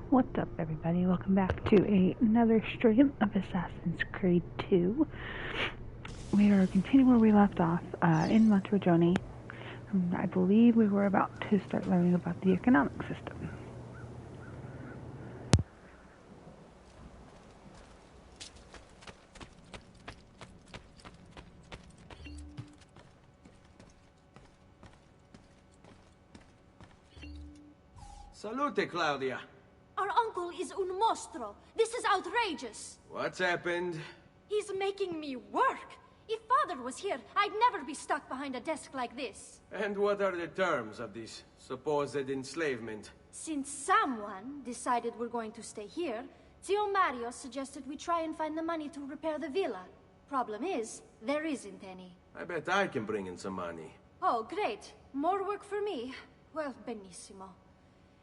What's up, everybody? Welcome back to another stream of Assassin's Creed 2. We are continuing where we left off in Monteriggioni. I believe we were about to start learning about the economic system. Salute, Claudia. Our uncle is un mostro. This is outrageous. What's happened? He's making me work. If Father was here, I'd never be stuck behind a desk like this. And what are the terms of this supposed enslavement? Since someone decided we're going to stay here, Zio Mario suggested we try and find the money to repair the villa. Problem is, there isn't any. I bet I can bring in some money. Oh, great. More work for me. Well, benissimo.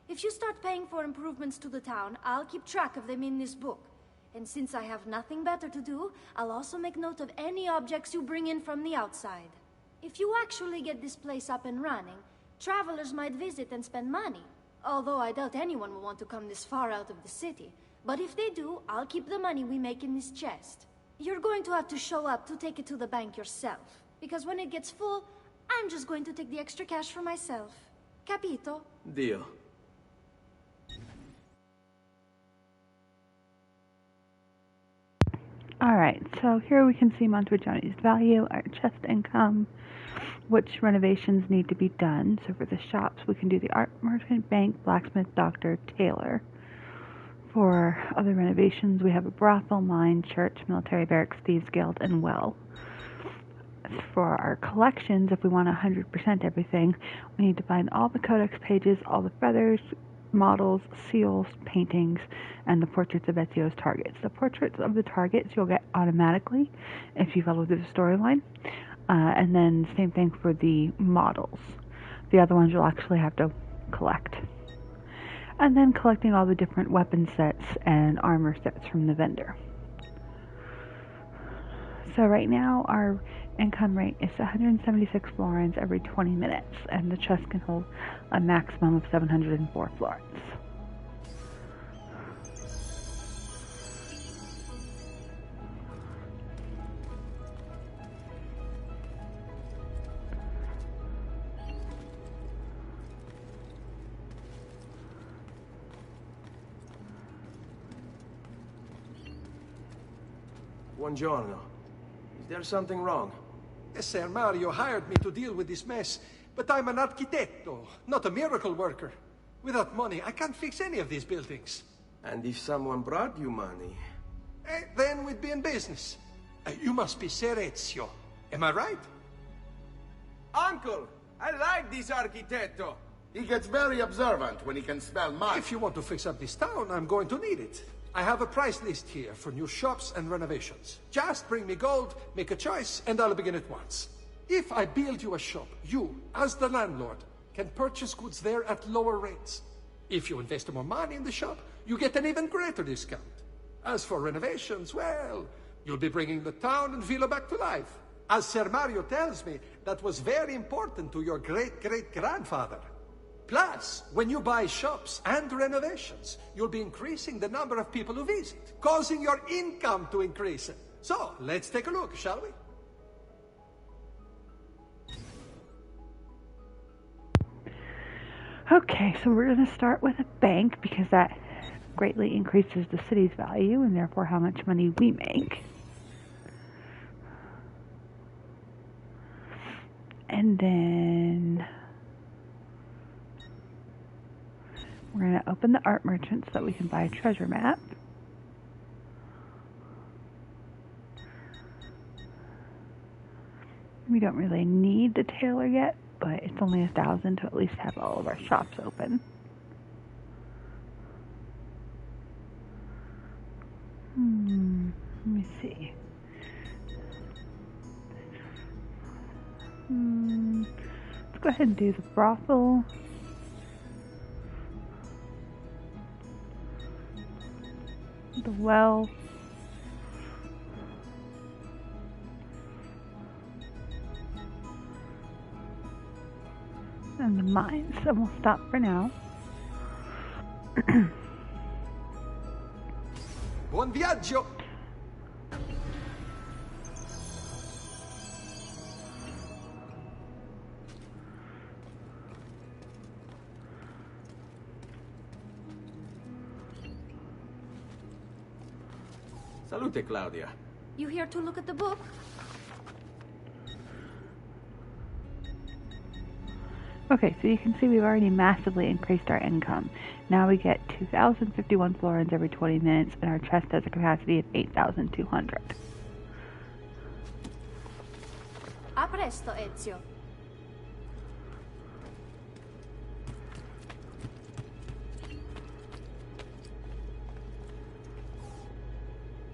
If you start paying for improvements to the town, I'll keep track of them in this book. And since I have nothing better to do, I'll also make note of any objects you bring in from the outside. If you actually get this place up and running, travelers might visit and spend money. Although I doubt anyone will want to come this far out of the city. But if they do, I'll keep the money we make in this chest. You're going to have to show up to take it to the bank yourself. Because when it gets full, I'm just going to take the extra cash for myself. Capito? Deal. Alright, so here we can see Monteriggioni's value, our chest income, which renovations need to be done. So for the shops, we can do the art merchant, bank, blacksmith, doctor, tailor. For other renovations, we have a brothel, mine, church, military barracks, thieves guild, and well. For our collections, if we want 100% everything, we need to find all the codex pages, all the feathers, models, seals, paintings, and the portraits of Ezio's targets. The portraits of the targets you'll get automatically if you follow through the storyline. And then same thing for the models. The other ones you'll actually have to collect. And then collecting all the different weapon sets and armor sets from the vendor. So right now our income rate is 176 florins every 20 minutes, and the chest can hold a maximum of 704 florins. Buongiorno. Is there something wrong? Ser Mario hired me to deal with this mess, but I'm an architetto, not a miracle worker. Without money, I can't fix any of these buildings. And if someone brought you money? Then we'd be in business. You must be Ser Ezio. Am I right? Uncle, I like this architetto. He gets very observant when he can smell mud. If you want to fix up this town, I'm going to need it. I have a price list here for new shops and renovations. Just bring me gold, make a choice, and I'll begin at once. If I build you a shop, you, as the landlord, can purchase goods there at lower rates. If you invest more money in the shop, you get an even greater discount. As for renovations, well, you'll be bringing the town and villa back to life. As Ser Mario tells me, that was very important to your great-great-grandfather. Plus, when you buy shops and renovations, you'll be increasing the number of people who visit, causing your income to increase. So, let's take a look, shall we? Okay, so we're going to start with a bank because that greatly increases the city's value and therefore how much money we make. And then we're going to open the art merchant so that we can buy a treasure map. We don't really need the tailor yet, but it's only 1,000 to at least have all of our shops open. Let me see. Let's go ahead and do the brothel. The well. And the mines. And we'll stop for now. Buon viaggio! Salute, Claudia. You here to look at the book? Okay, so you can see we've already massively increased our income. Now we get 2,051 florins every 20 minutes, and our chest has a capacity of 8,200. A presto, Ezio.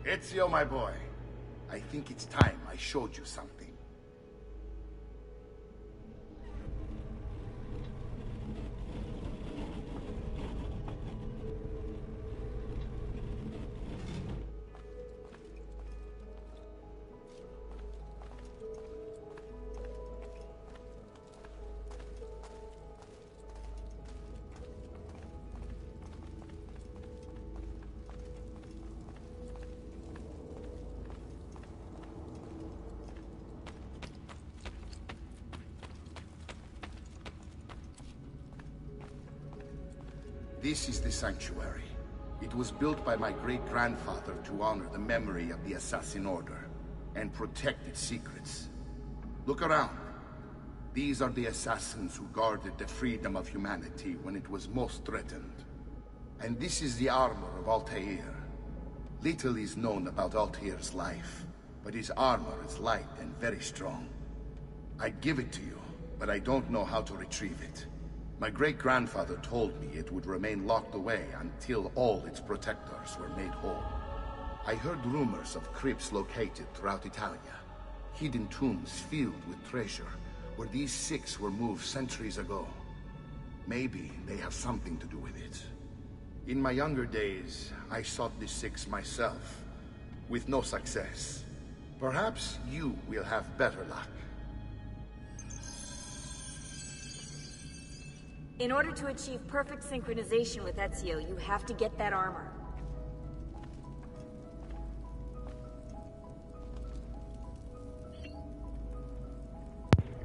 Ezio, my boy. I think it's time I showed you something. This is the sanctuary. It was built by my great-grandfather to honor the memory of the Assassin Order and protect its secrets. Look around. These are the assassins who guarded the freedom of humanity when it was most threatened. And this is the armor of Altair. Little is known about Altair's life, but his armor is light and very strong. I'd give it to you, but I don't know how to retrieve it. My great-grandfather told me it would remain locked away until all its protectors were made whole. I heard rumors of crypts located throughout Italia, hidden tombs filled with treasure, where these six were moved centuries ago. Maybe they have something to do with it. In my younger days, I sought the six myself, with no success. Perhaps you will have better luck. In order to achieve perfect synchronization with Ezio, you have to get that armor.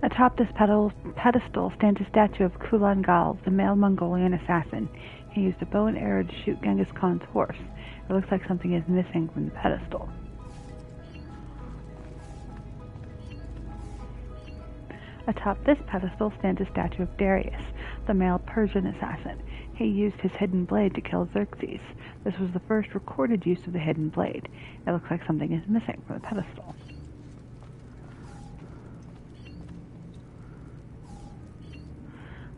Atop this pedestal stands a statue of Kulan Gal, the male Mongolian assassin. He used a bow and arrow to shoot Genghis Khan's horse. It looks like something is missing from the pedestal. Atop this pedestal stands a statue of Darius, the male Persian assassin. He used his hidden blade to kill Xerxes. This was the first recorded use of the hidden blade. It looks like something is missing from the pedestal.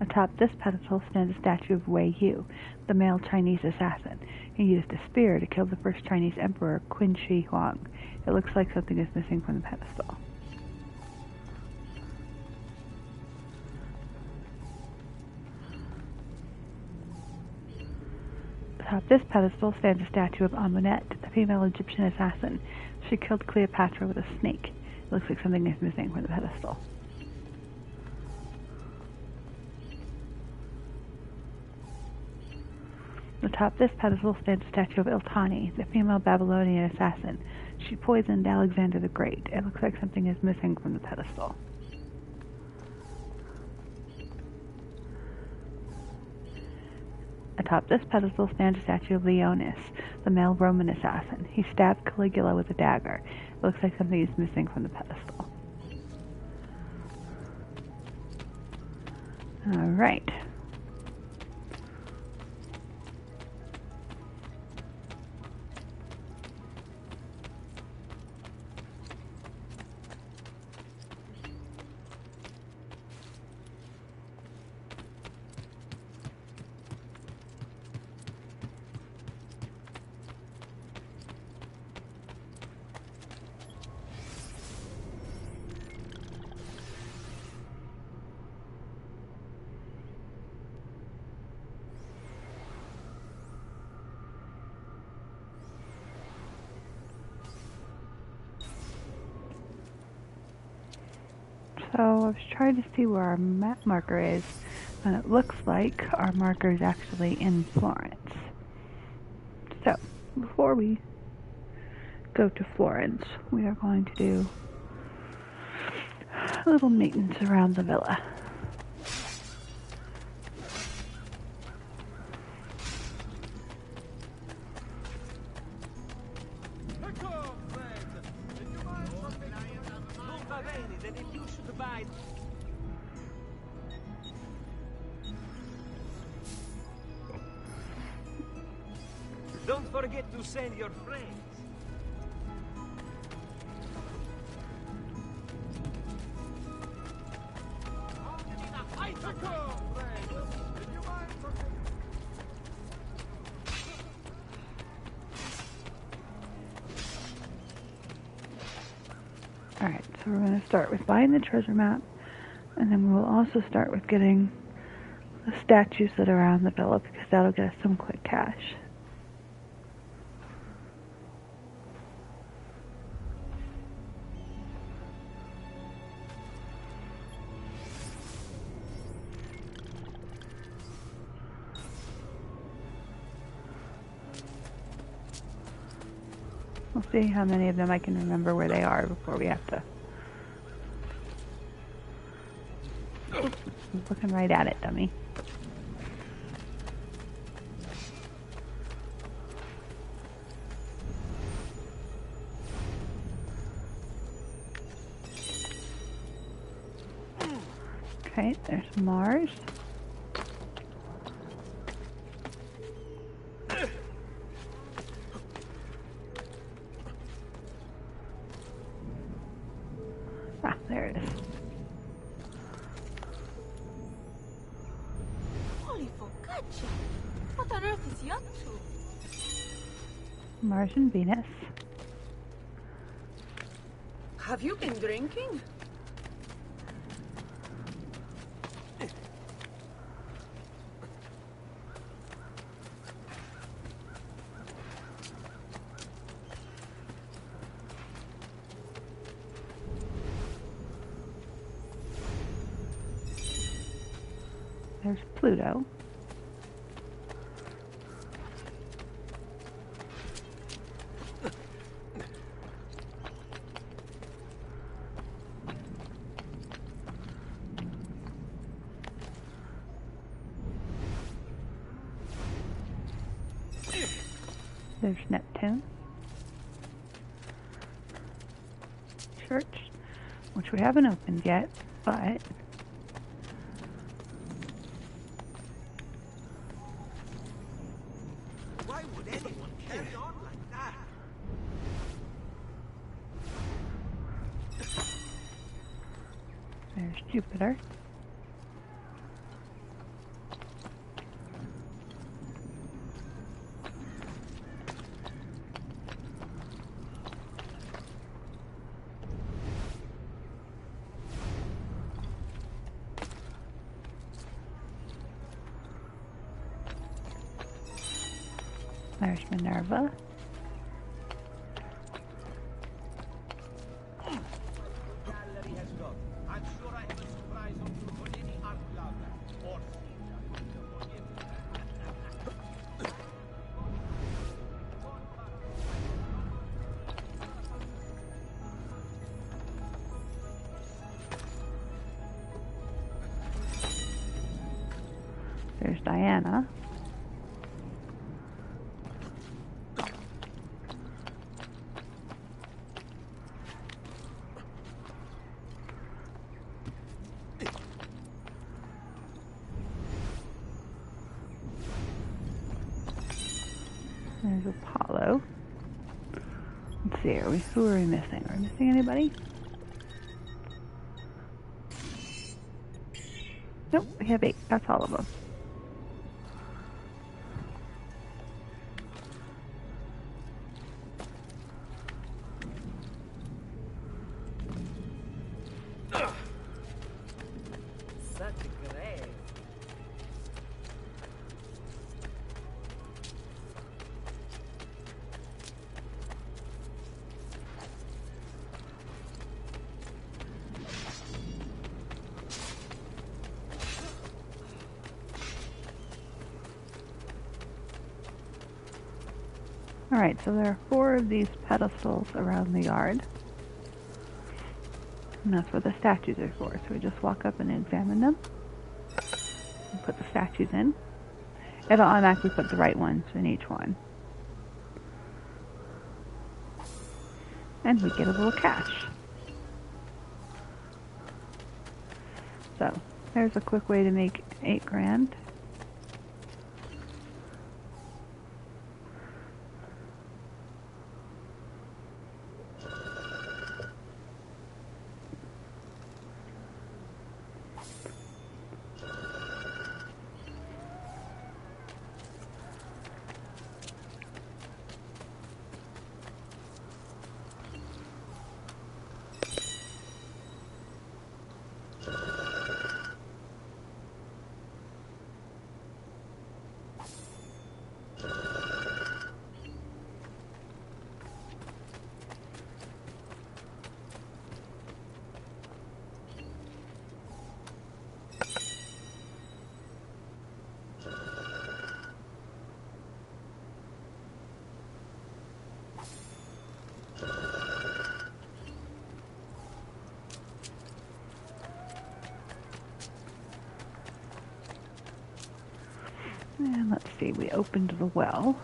Atop this pedestal stands a statue of Wei Yu, the male Chinese assassin. He used a spear to kill the first Chinese emperor, Qin Shi Huang. It looks like something is missing from the pedestal. Atop this pedestal stands a statue of Amunet, the female Egyptian assassin. She killed Cleopatra with a snake. It looks like something is missing from the pedestal. Atop this pedestal stands a statue of Iltani, the female Babylonian assassin. She poisoned Alexander the Great. It looks like something is missing from the pedestal. Atop this pedestal stands a statue of Leonis, the male Roman assassin. He stabbed Caligula with a dagger. It looks like something is missing from the pedestal. Alright. So I was trying to see where our map marker is, and it looks like our marker is actually in Florence. So, before we go to Florence. We are going to do a little maintenance around the villa. Don't forget to send your friends. Alright, so we're going to start with buying the treasure map, and then we'll also start with getting the statues that are around the villa, because that'll get us some quick cash. We'll see how many of them I can remember where they are before we have to. I'm looking right at it, dummy. Okay, there's Mars. Ah, there it is. Holy focaccia! What on earth is he up to? Mars and Venus. Have you been drinking? There's Pluto. There's Neptune. Church, which we haven't opened yet, but Why would anyone carry on like that? there's Jupiter. There's Minerva. Gallery has gone. I'm sure I have a surprise on you for any art lover or There's Diana. There's Apollo. Let's see, who are we missing? Are we missing anybody? Nope, we have 8. That's all of them. Such a grave. Alright, so there are 4 of these pedestals around the yard. And that's what the statues are for. So we just walk up and examine them. And put the statues in. It'll automatically put the right ones in each one. And we get a little cash. So, there's a quick way to make 8 grand. And let's see, we opened the well.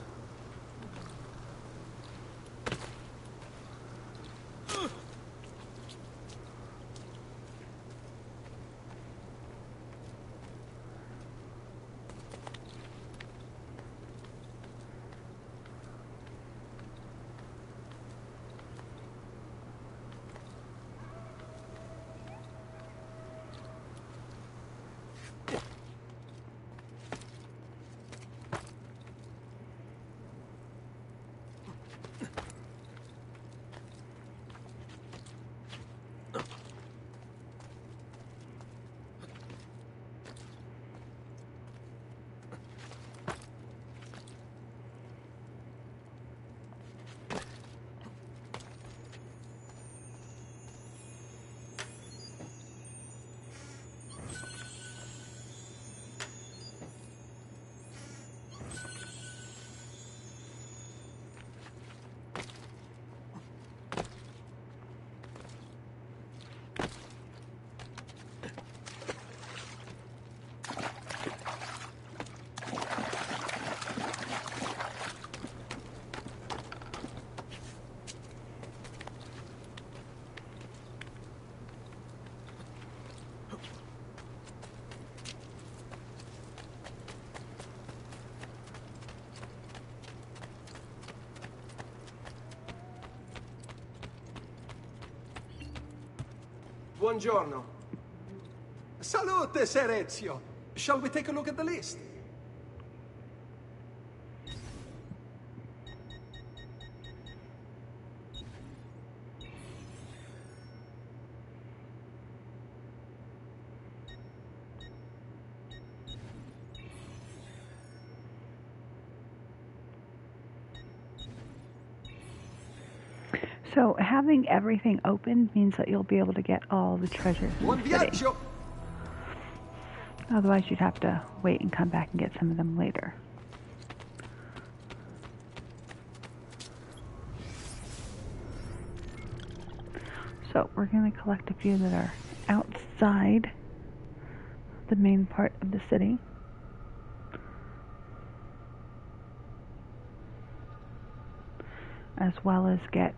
Buongiorno. Salute, Ser Ezio. Shall we take a look at the list? So having everything open means that you'll be able to get all the treasures in Buon the city. viaggio! Otherwise you'd have to wait and come back and get some of them later. So we're going to collect a few that are outside the main part of the city. As well as get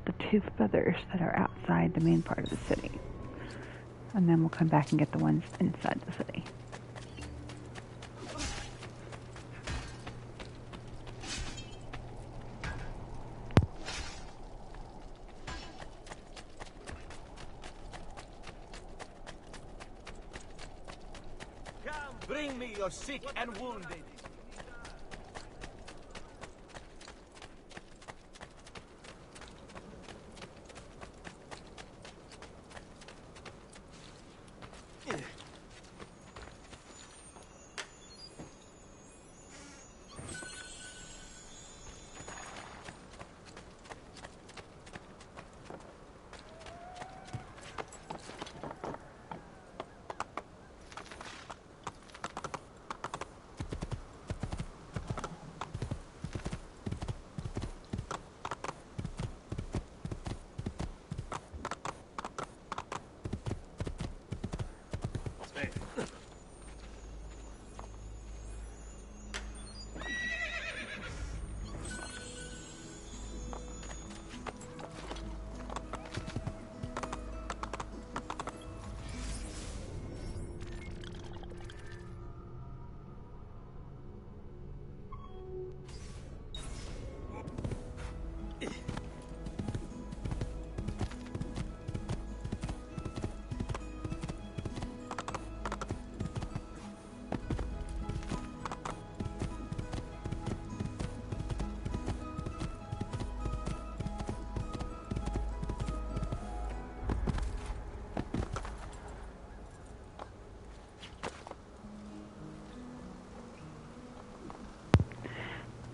the 2 feathers that are outside the main part of the city. And then we'll come back and get the ones inside the city. Come, bring me your sick and wounded.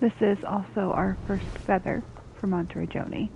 This is also our first feather for Monteriggioni.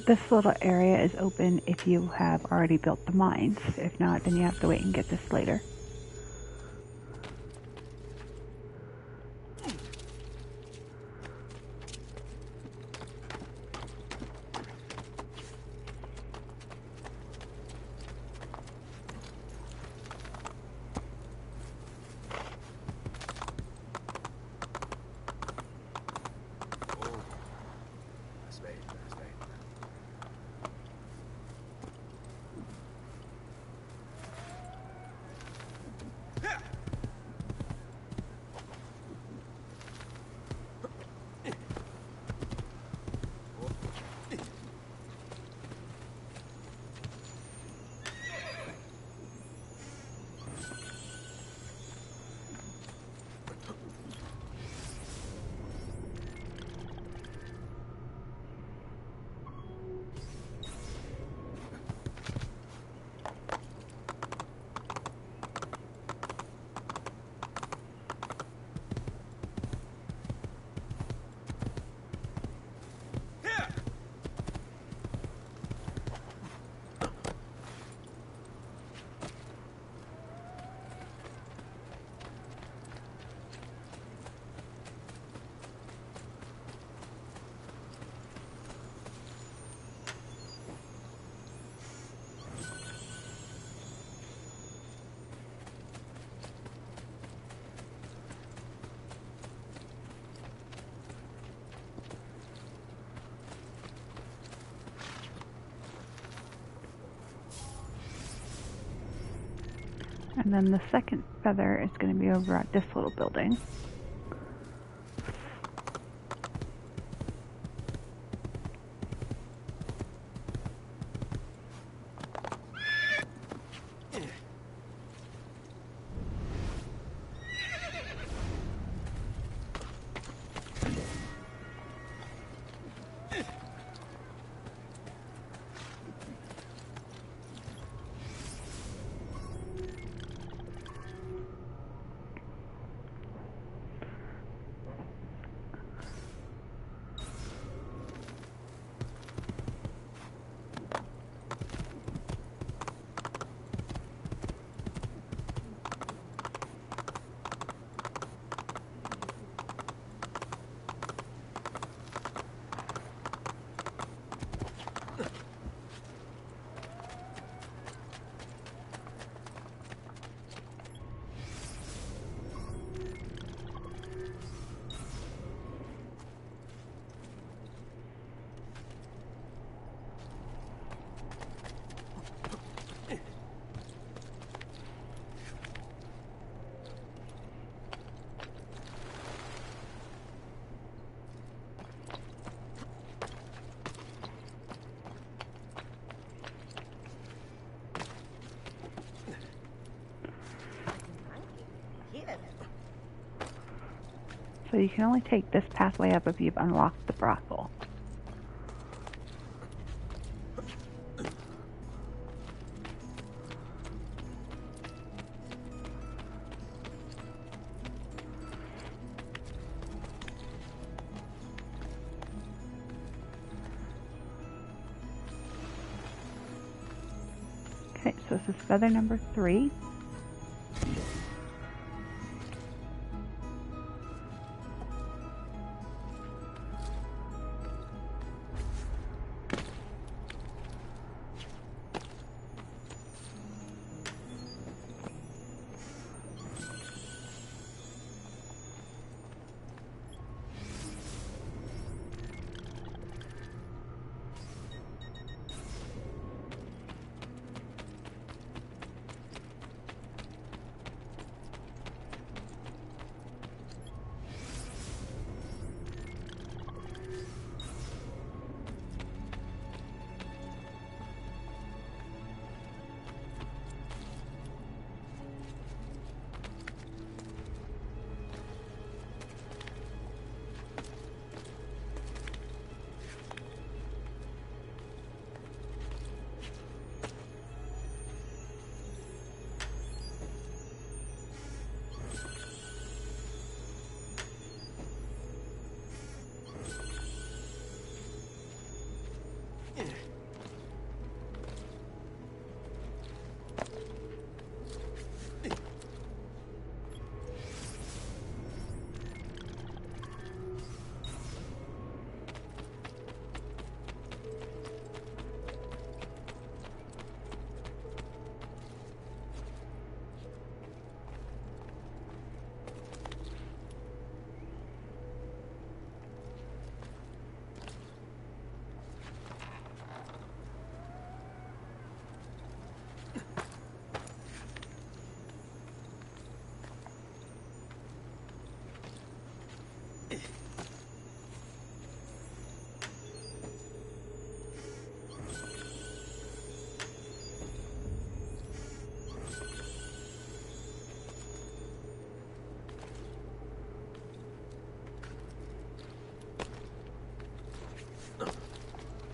This little area is open if you have already built the mines. If not, then you have to wait and get this later. And then the second feather is going to be over at this little building. So you can only take this pathway up if you've unlocked the brothel. Okay, so this is feather number 3.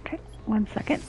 Okay, 1 second.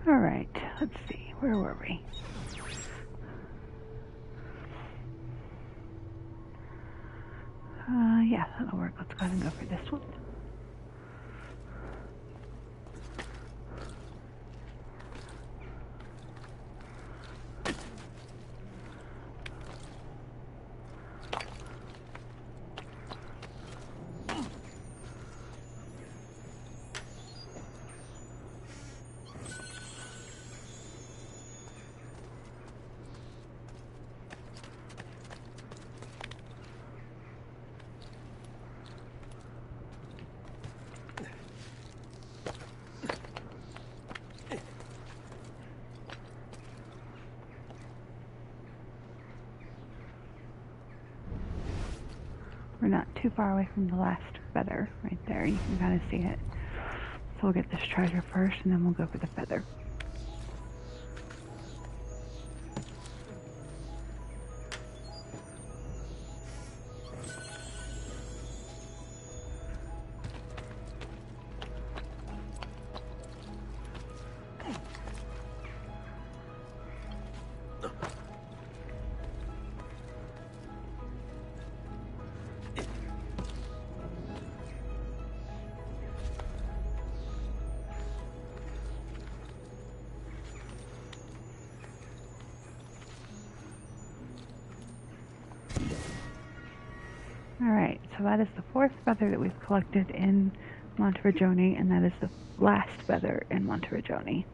Alright, let's see. Where were we? Yeah, that'll work. Let's go ahead and go for this one. We're not too far away from the last feather right there. You can kind of see it. So we'll get this treasure first and then we'll go for the feather. Alright, so that is the fourth feather that we've collected in Monteriggioni, and that is the last feather in Monteriggioni.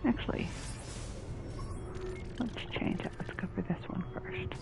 Actually, let's change it. Let's go for this one first.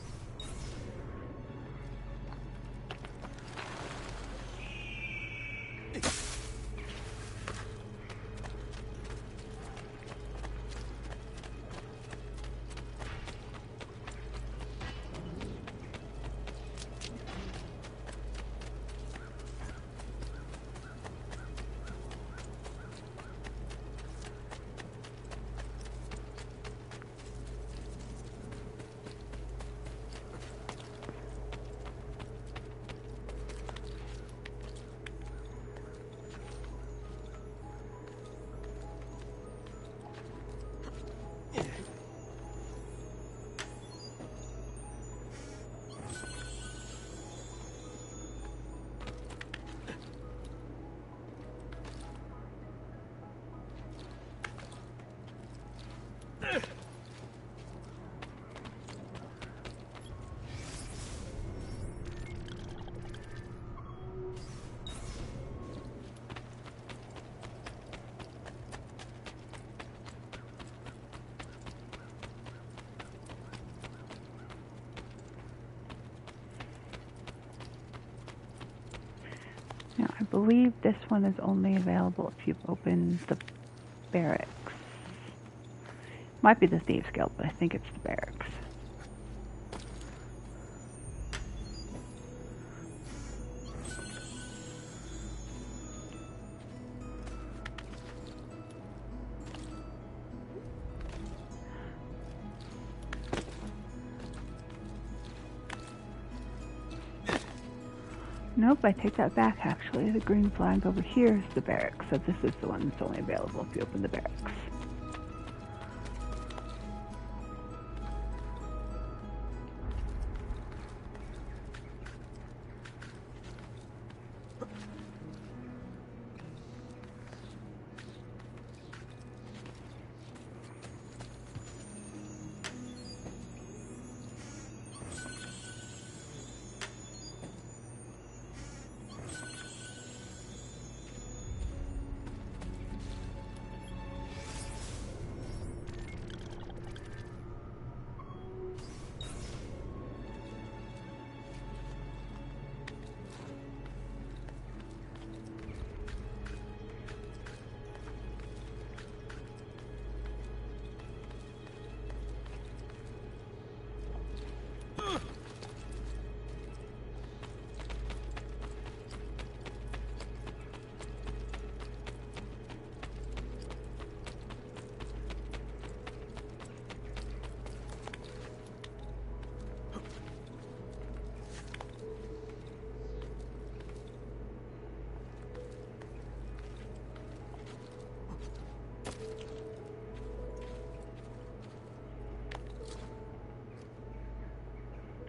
Now, I believe this one is only available if you've opened the barracks. Might be the Thieves Guild, but I think it's the barracks. Nope, I take that back actually. The green flag over here is the barracks, so this is the one that's only available if you open the barracks.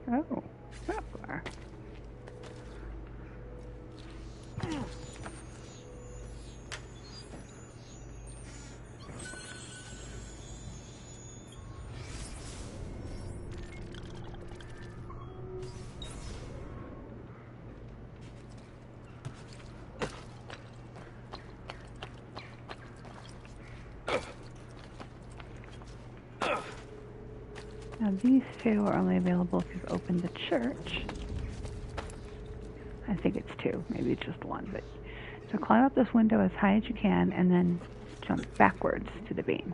Oh, that far. Now these two are only available if you've opened the church. I think it's two, maybe it's just one. But so climb up this window as high as you can and then jump backwards to the beam.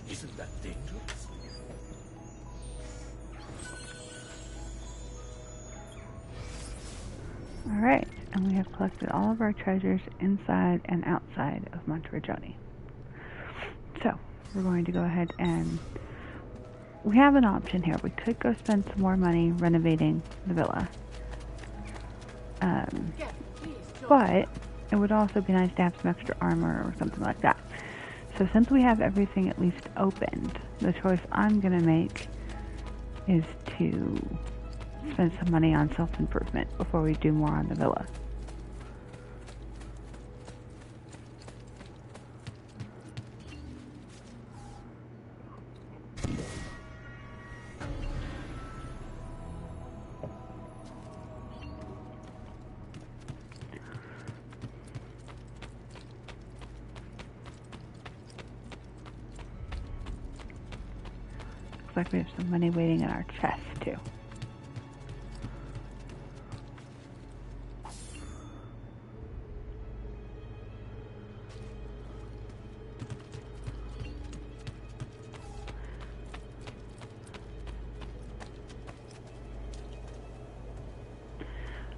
Isn't that dangerous? Alright, and we have collected all of our treasures inside and outside of Monteriggioni. So, we're going to go ahead and we have an option here. We could go spend some more money renovating the villa. But it would also be nice to have some extra armor or something like that. So since we have everything at least opened, the choice I'm going to make is to spend some money on self-improvement before we do more on the villa. Like we have some money waiting in our chest too.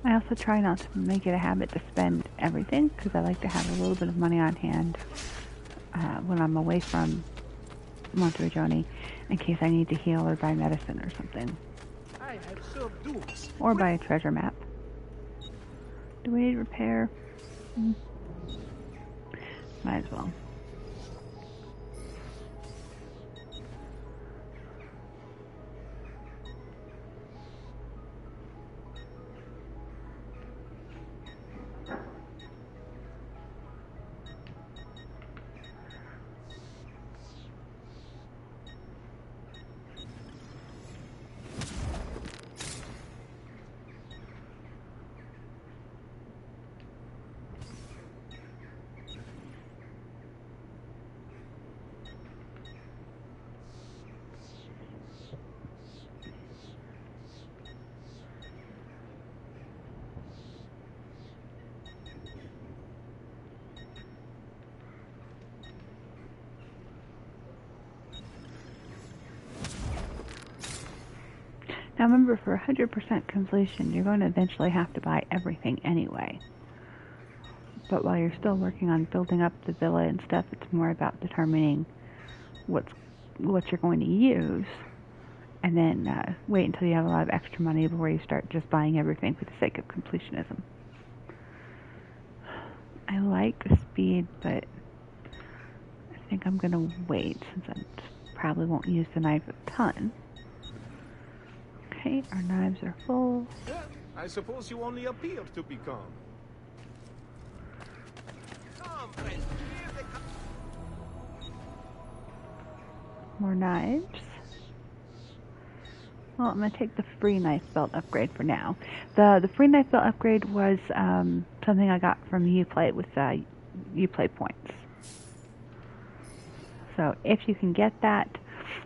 I also try not to make it a habit to spend everything because I like to have a little bit of money on hand when I'm away from Monteriggioni in case I need to heal or buy medicine or something. I have served dukes. Or buy a treasure map. Do we need repair? Might as well. Now remember, for 100% completion, you're going to eventually have to buy everything anyway. But while you're still working on building up the villa and stuff, it's more about determining what you're going to use, and then wait until you have a lot of extra money before you start just buying everything for the sake of completionism. I like the speed, but I think I'm going to wait since I probably won't use the knife a ton. Okay, our knives are full. Well, I suppose you only appear to be calm. Come, friends, here they come. More knives. Well, I'm going to take the free knife belt upgrade for now. The free knife belt upgrade was something I got from Uplay with Uplay points. So if you can get that,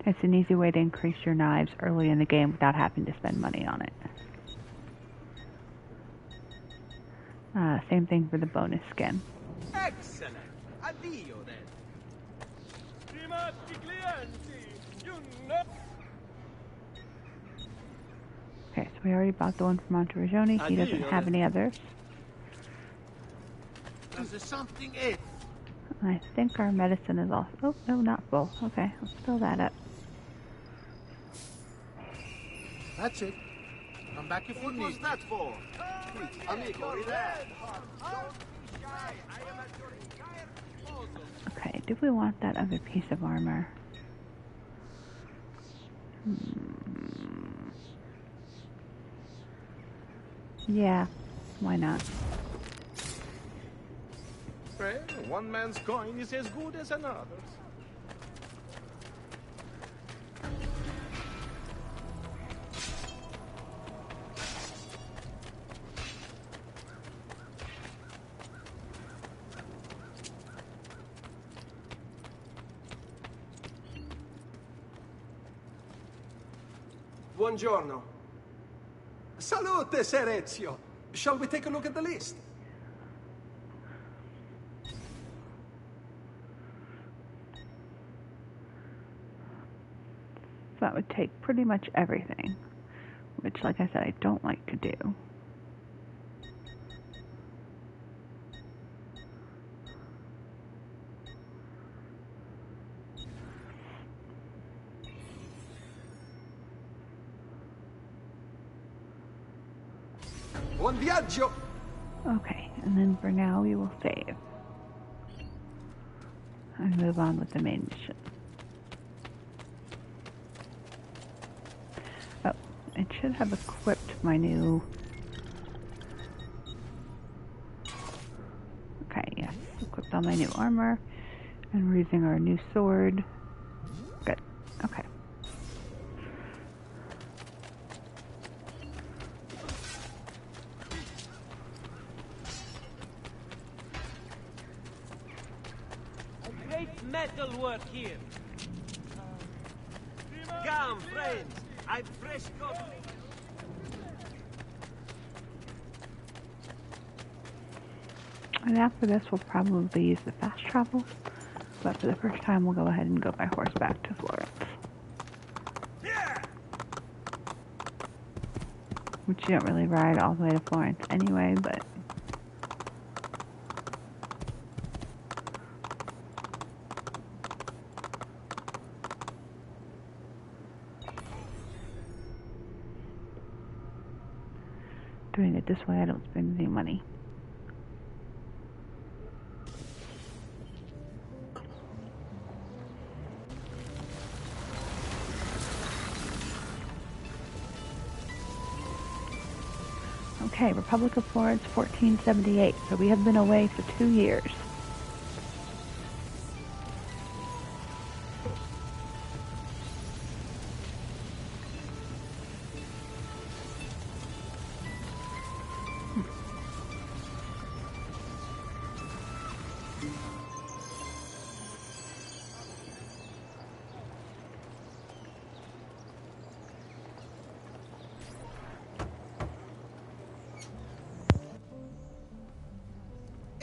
it's an easy way to increase your knives early in the game without having to spend money on it. Same thing for the bonus skin. Excellent. Addio then. Stimati clienti, you know. Okay, so we already bought the one from Monteriggioni. He doesn't have any others. There's something else. I think our medicine is also... Oh, no, not full. Okay, let's fill that up. That's it. Come back if you need. What was that for? Amigo, relax. Okay, do we want that other piece of armor? Yeah, why not? Well, one man's coin is as good as another's. Buongiorno. Salute, Ser Ezio. Shall we take a look at the list? So that would take pretty much everything, which, like I said, I don't like to do. Buon viaggio! Okay, and then for now we will save. And move on with the main mission. Oh, it should have equipped my new... Okay, yes, equipped all my new armor. And we're using our new sword. Good, okay. Metal work here. Come, friends. I've fresh coffee. And after this, we'll probably use the fast travel. But for the first time, we'll go ahead and go by horseback to Florence. Yeah. Which you don't really ride all the way to Florence anyway, but... doing it this way, I don't spend any money. Okay, Republic of Florence, 1478. So we have been away for 2 years.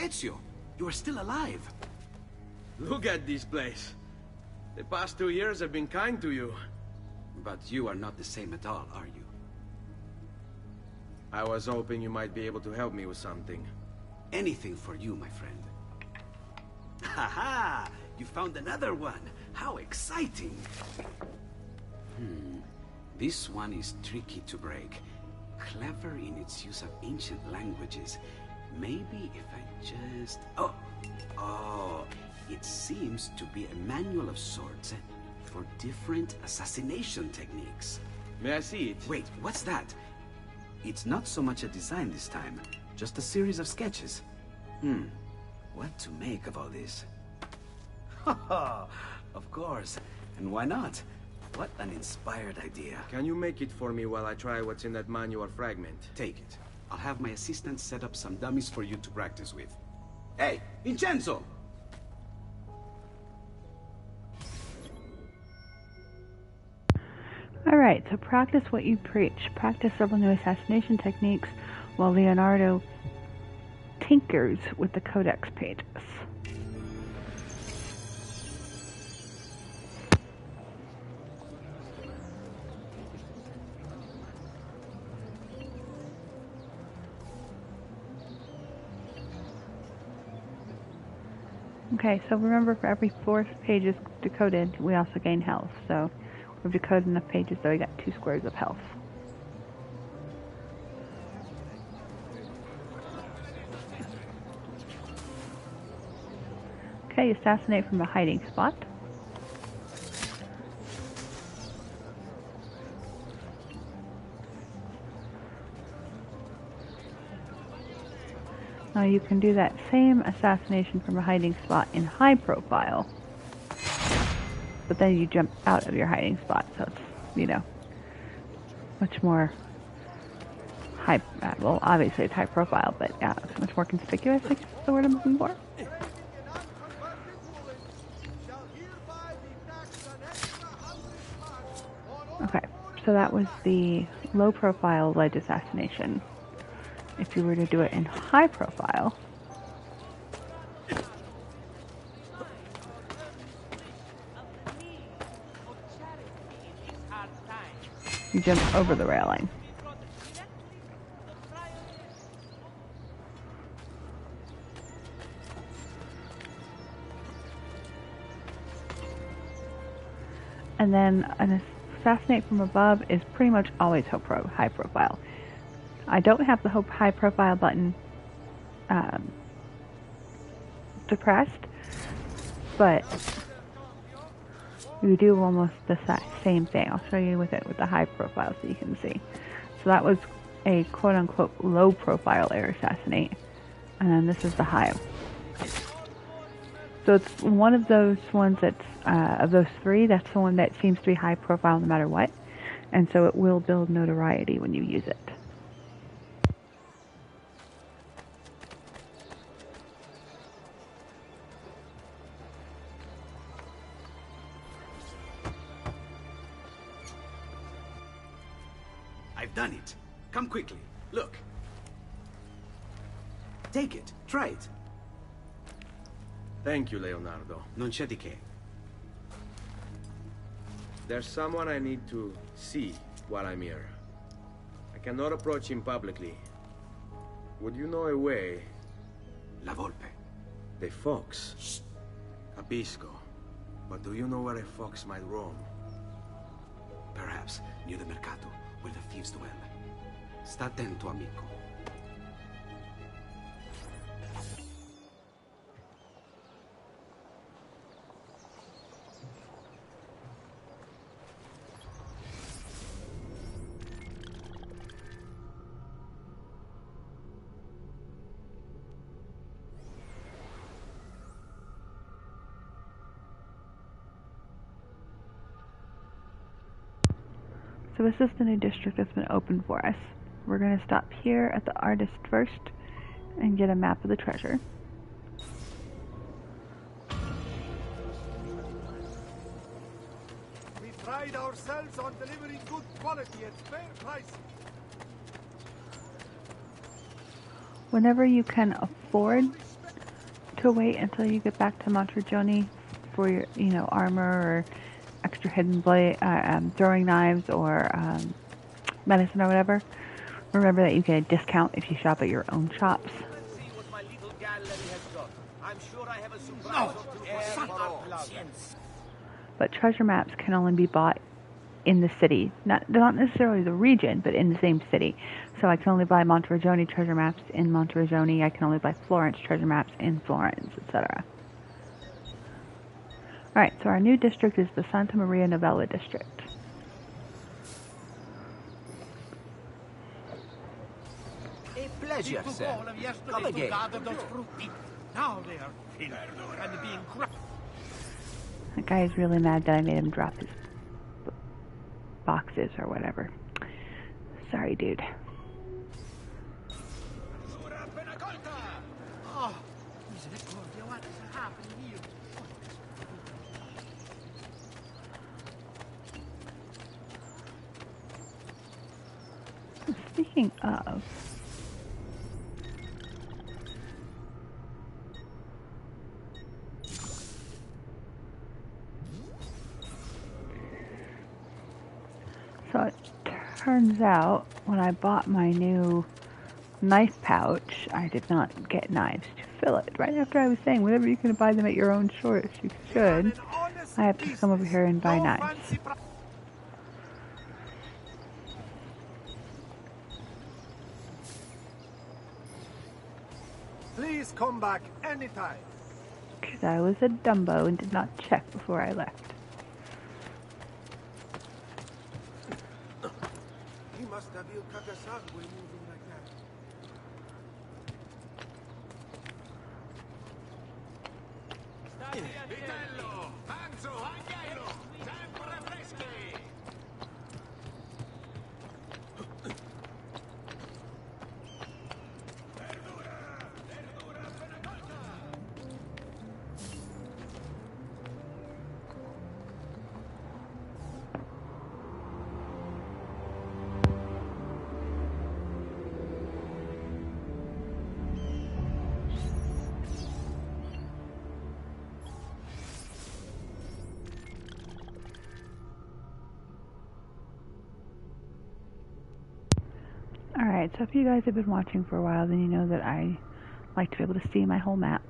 Ezio, you are still alive. Look at this place. The past 2 years have been kind to you. But you are not the same at all, are you? I was hoping you might be able to help me with something. Anything for you, my friend. Haha! You found another one! How exciting! This one is tricky to break. Clever in its use of ancient languages. Maybe if I just... Oh, it seems to be a manual of sorts for different assassination techniques. May I see it? Wait, what's that? It's not so much a design this time, just a series of sketches. What to make of all this? Haha, of course. And why not? What an inspired idea. Can you make it for me while I try what's in that manual fragment? Take it. I'll have my assistant set up some dummies for you to practice with. Hey, Vincenzo! Alright, so practice what you preach. Practice several new assassination techniques while Leonardo tinkers with the codex pages. Okay, so remember, for every 4 pages decoded, we also gain health. So we've decoded enough pages that we got 2 squares of health. Okay, assassinate from a hiding spot. Now you can do that same assassination from a hiding spot in high profile, but then you jump out of your hiding spot, so it's, you know, much more high, well, obviously it's high profile, but yeah, it's much more conspicuous, I guess is the word I'm looking for. Okay, so that was the low profile ledge assassination. If you were to do it in high profile, you jump over the railing. And then an assassinate from above is pretty much always high profile. I don't have the high profile button depressed, but you do almost the same thing. I'll show you with the high profile so you can see. So that was a quote-unquote low profile air assassinate, and then this is the high. So it's one of those ones that's of those 3, that's the one that seems to be high profile no matter what, and so it will build notoriety when you use it. I've done it. Come quickly. Look. Take it. Try it. Thank you, Leonardo. Non c'è di che. There's someone I need to see while I'm here. I cannot approach him publicly. Would you know a way? La Volpe. The fox. Shh. Capisco. But do you know where a fox might roam? Perhaps near the Mercato, where the thieves dwell. Sta attento, amico. So this is the new district that's been opened for us. We're going to stop here at the artist first and get a map of the treasure. We pride ourselves on delivering good quality at fair prices. Whenever you can afford to wait until you get back to Montergioni for your, armor or extra hidden blade, throwing knives or medicine or whatever, remember that you get a discount if you shop at your own shops. Let's see what my little gallery has got. I'm sure I have a surprise or two for our club. But treasure maps can only be bought in the city, not necessarily the region, but in the same city. So I can only buy Montergioni treasure maps in Montergioni. I can only buy Florence treasure maps in Florence, etc. Alright, so our new district is the Santa Maria Novella district. A pleasure, sir. Come again. Now they are finished and being crushed. That guy is really mad that I made him drop his book. taxes or whatever. Sorry, dude. Oh, misericordia, what is happening here? Speaking of, so it turns out when I bought my new knife pouch, I did not get knives to fill it. Right after I was saying, whenever you can buy them at your own source, you should. I have to come over here and buy knives. Please come back anytime. Because I was a Dumbo and did not check before I left. He must have you Kagasaku when moving like that. Vitello! Panzo! Agnello! Sempre freschi! Alright, so if you guys have been watching for a while, then you know that I like to be able to see my whole map.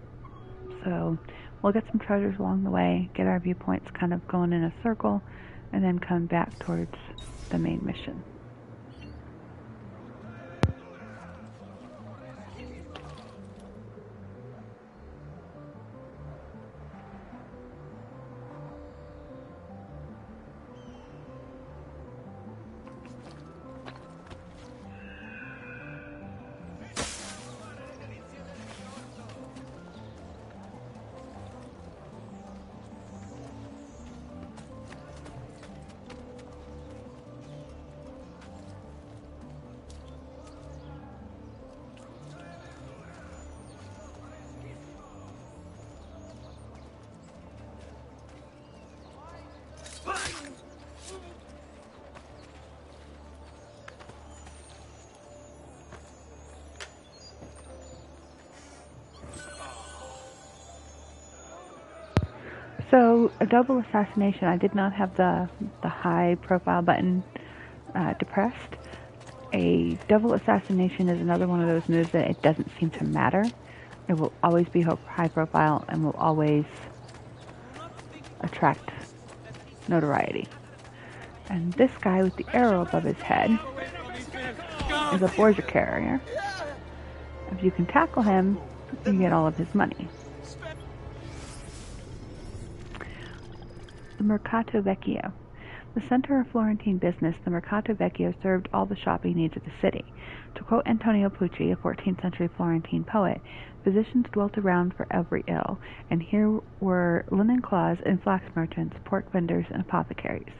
So we'll get some treasures along the way, get our viewpoints kind of going in a circle, and then come back towards the main mission. So, a double assassination, I did not have the high profile button depressed. A double assassination is another one of those moves that it doesn't seem to matter. It will always be high profile and will always attract notoriety. And this guy with the arrow above his head is a Borgia carrier. If you can tackle him, you get all of his money. The Mercato Vecchio. The center of Florentine business, the Mercato Vecchio served all the shopping needs of the city. To quote Antonio Pucci, a 14th century Florentine poet, physicians dwelt around for every ill, and here were linen cloths and flax merchants, pork vendors, and apothecaries.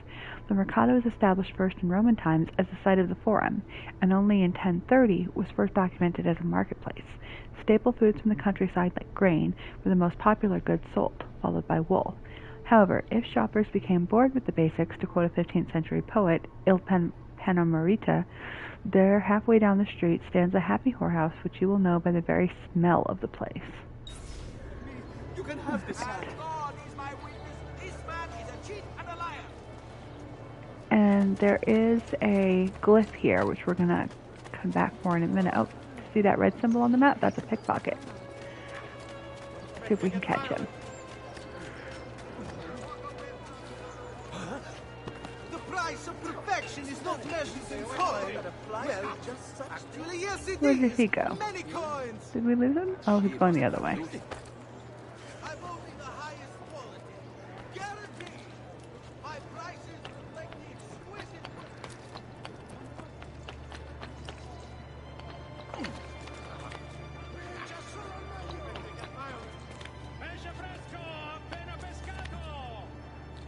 The Mercato was established first in Roman times as the site of the Forum, and only in 1030 was first documented as a marketplace. Staple foods from the countryside like grain were the most popular goods sold, followed by wool. However, if shoppers became bored with the basics, to quote a 15th century poet, Il Pano Marita, there halfway down the street stands a happy whorehouse which you will know by the very smell of the place. You can have this man. God is my witness. This man is a cheat and a liar. And there is a glyph here, which we're going to come back for in a minute. Oh, see that red symbol on the map? That's a pickpocket. See if we can catch him. Of perfection is not measured in coin. Well, actually, yes, it Where is. did he go? Many coins. Did we lose him? Oh, he's going the other way. I'm only the highest quality. Guaranteed. My prices reflect the exquisite.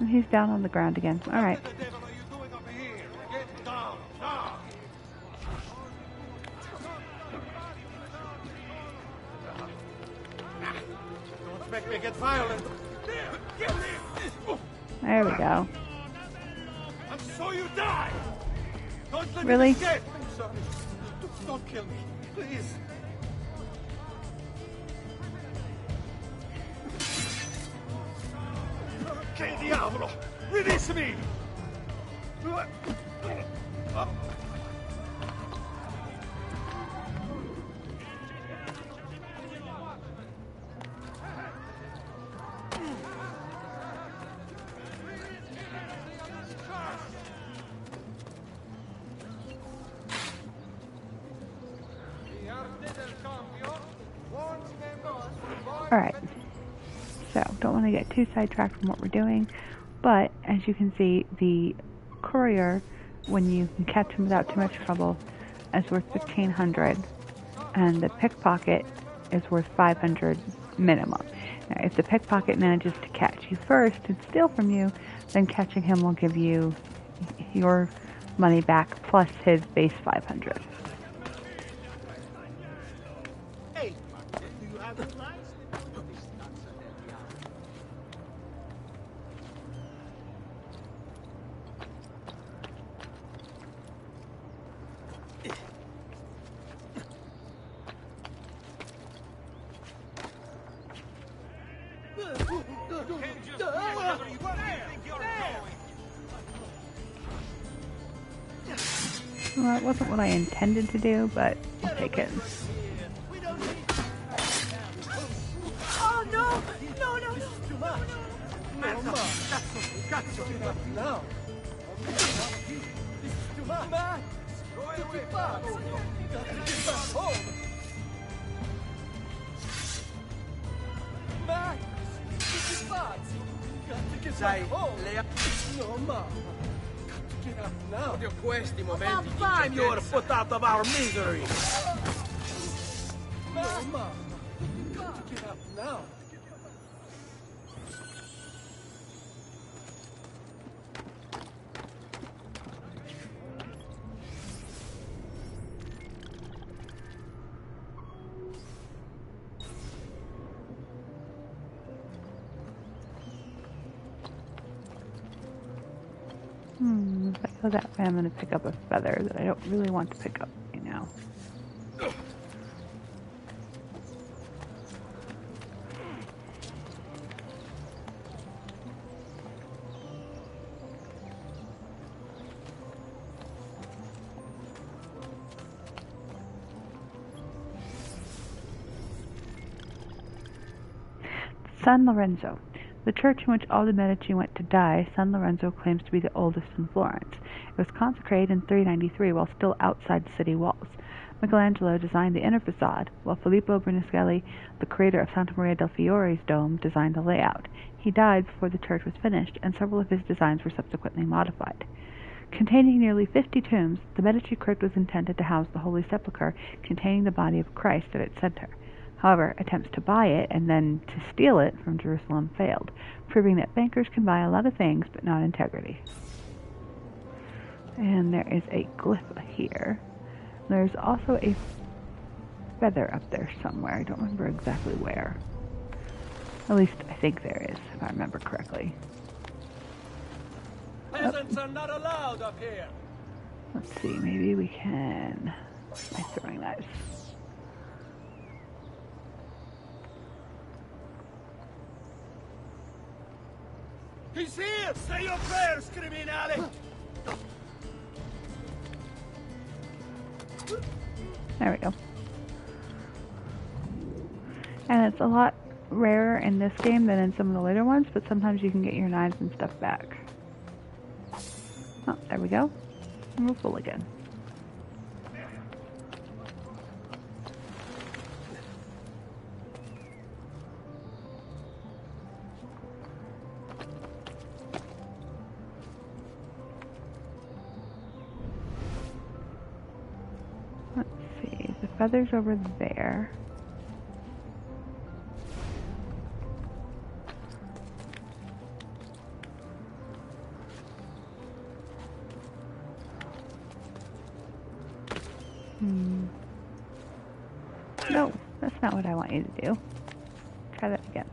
And he's down on the ground again. Alright. What the devil are you doing over here? expect me to get violent. There we go. And so you die! Don't let Really? me escape! I'm sorry. Don't kill me, please. Che diavolo! Release me! Alright, so don't want to get too sidetracked from what we're doing, but as you can see, the courier, when you can catch him without too much trouble, is worth 1,500, and the pickpocket is worth 500 minimum. Now, if the pickpocket manages to catch you first and steal from you, then catching him will give you your money back plus his base 500. Hey, do you have any lies? Well, it wasn't what I intended to do, but I'll take it. Oh no! No, no, no! This is too much! Mama! Cazzo, no! This is too much! Max! Go away! Max! You gotta get back home! Max! This is Max! You got to get back home! No, Mama! Get up now! Proprio questi momenti di Time you're incertezza. put out of our misery! No, Mama! You got to get up now! If I go that way, I'm going to pick up a feather that I don't really want to pick up right now. San Lorenzo. The church in which all the Medici went to die, San Lorenzo claims to be the oldest in Florence. It was consecrated in 393 while still outside the city walls. Michelangelo designed the inner facade, while Filippo Brunelleschi, the creator of Santa Maria del Fiore's dome, designed the layout. He died before the church was finished, and several of his designs were subsequently modified. Containing nearly 50 tombs, the Medici crypt was intended to house the Holy Sepulchre containing the body of Christ at its center. However, attempts to buy it and then to steal it from Jerusalem failed, proving that bankers can buy a lot of things but not integrity. And there is a glyph here. There's also a feather up there somewhere. I don't remember exactly where. At least I think there is, if I remember correctly. Peasants are not allowed up here! Let's see, maybe we can... My throwing knives. He's here! Say your prayers, criminale! There we go. And it's a lot rarer in this game than in some of the later ones, but sometimes you can get your knives and stuff back. Oh, there we go. And we're full again. Let's see, the feather's over there. No, that's not what I want you to do. Try that again.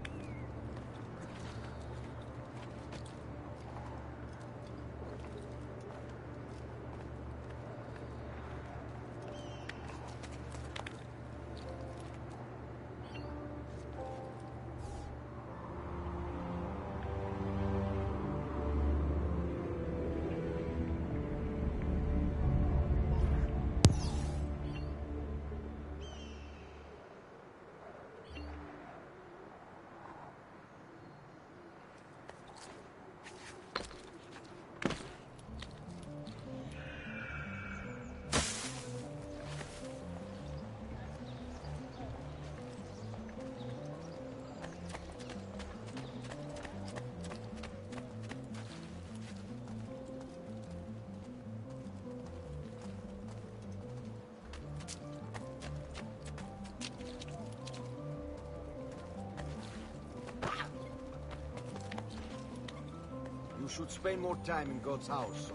should spend more time in God's house.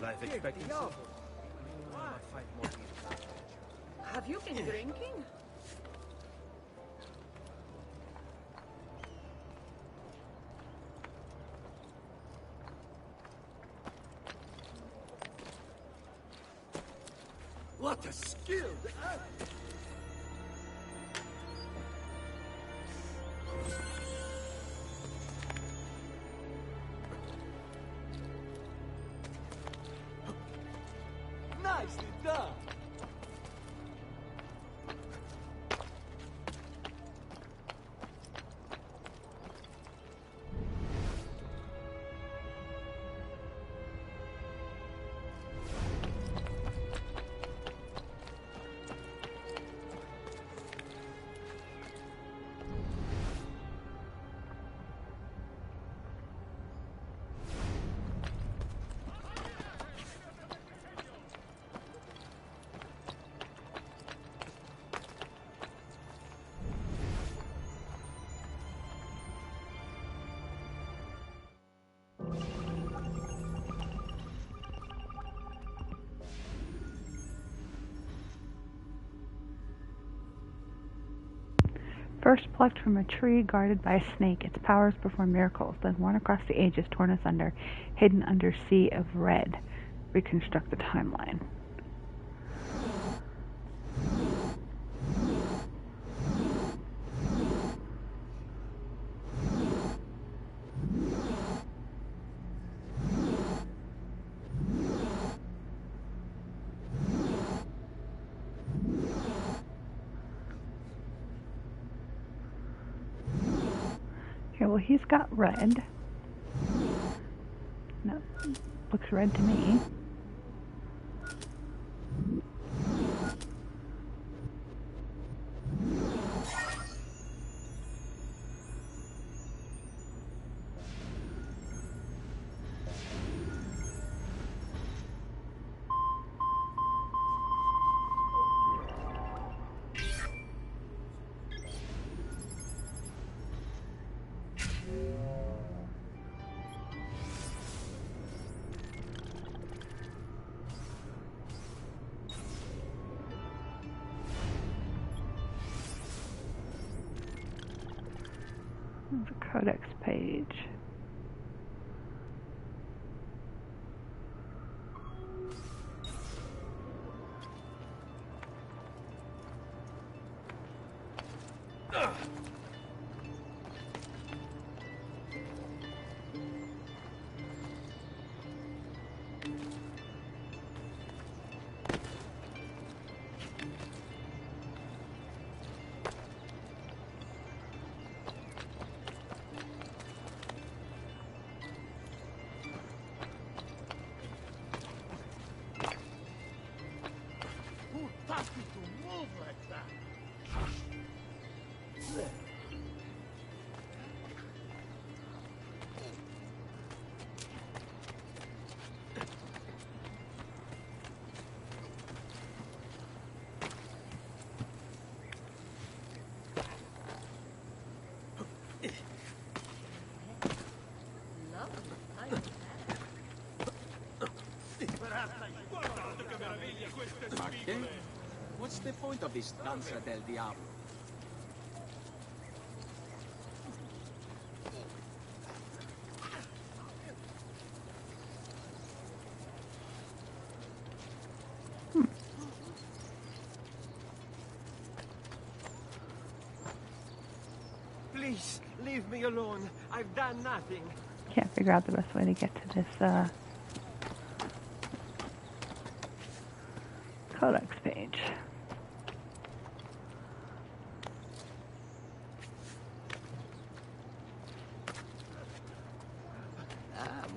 Life expectancy. Have you been drinking? What a skilled act! Nicely done. First plucked from a tree guarded by a snake, its powers perform miracles, then worn across the ages, torn asunder, hidden under sea of red. Reconstruct the timeline. Okay, well, he's got red. No, looks red to me. The codex page. What's the point of this Danza del Diablo? Please, leave me alone. I've done nothing. Can't figure out the best way to get to this codex page.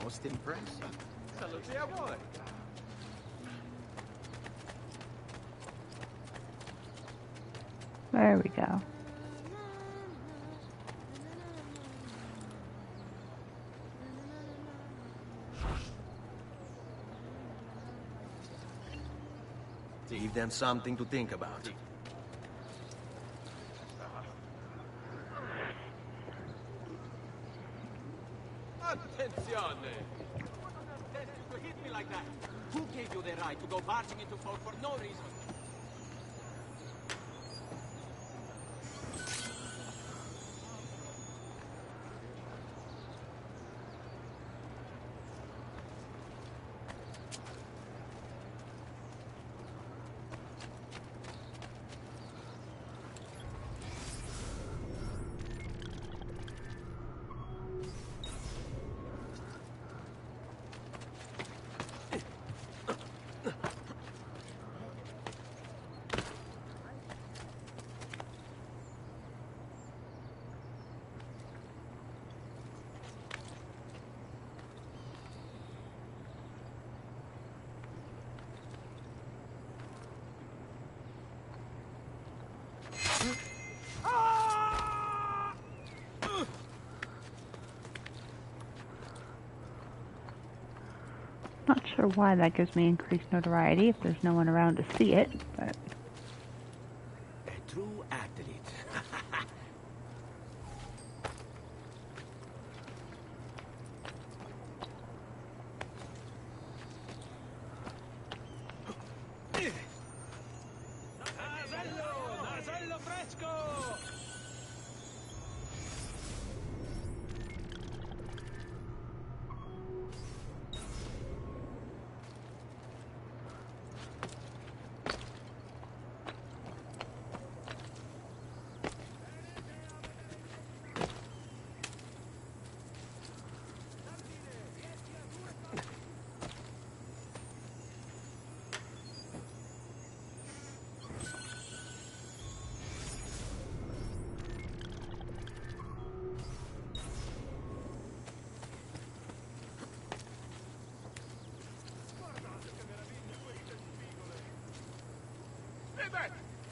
Most impressive. Saluti a voi. There we go. Give them something to think about. Attenzione! To hit me like that. Who gave you the right to go marching into folk for no reason? Not sure why that gives me increased notoriety if there's no one around to see it, but... A true athlete. Nasello fresco!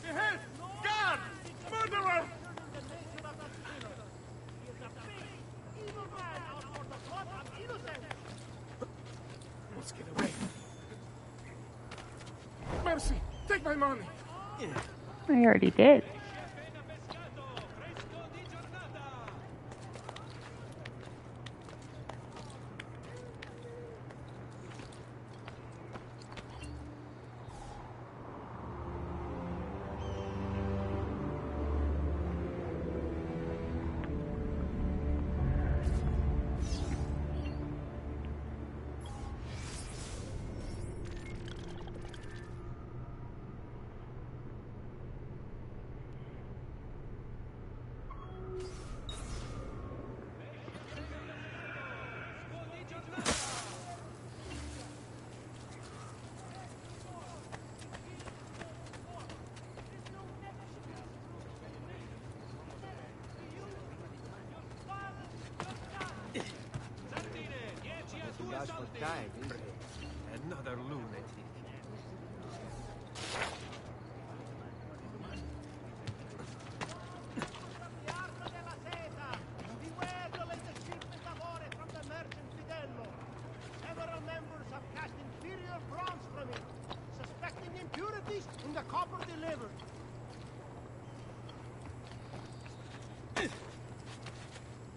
Behead! Guard! Murderer! Let's get away. Mercy, take my money. I already did. Another lunatic. Several members have cast inferior bronze from it, suspecting impurities in the copper delivered.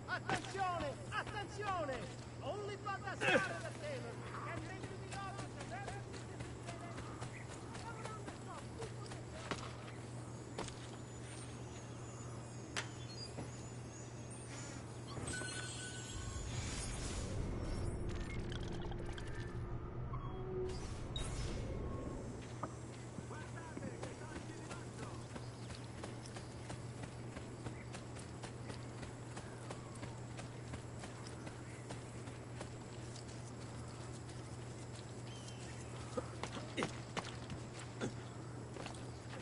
Attenzione! Attenzione! Only Baldassare the tailor can make you the honor to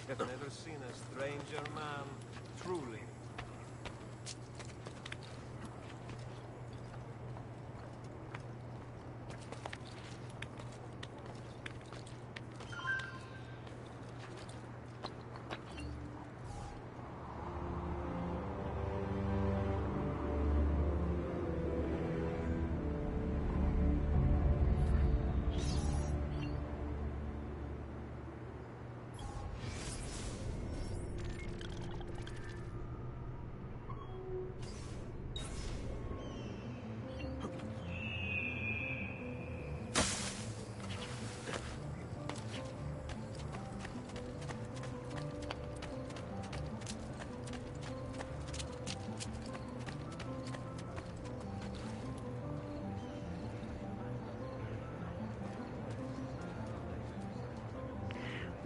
I've never seen a stranger man, truly.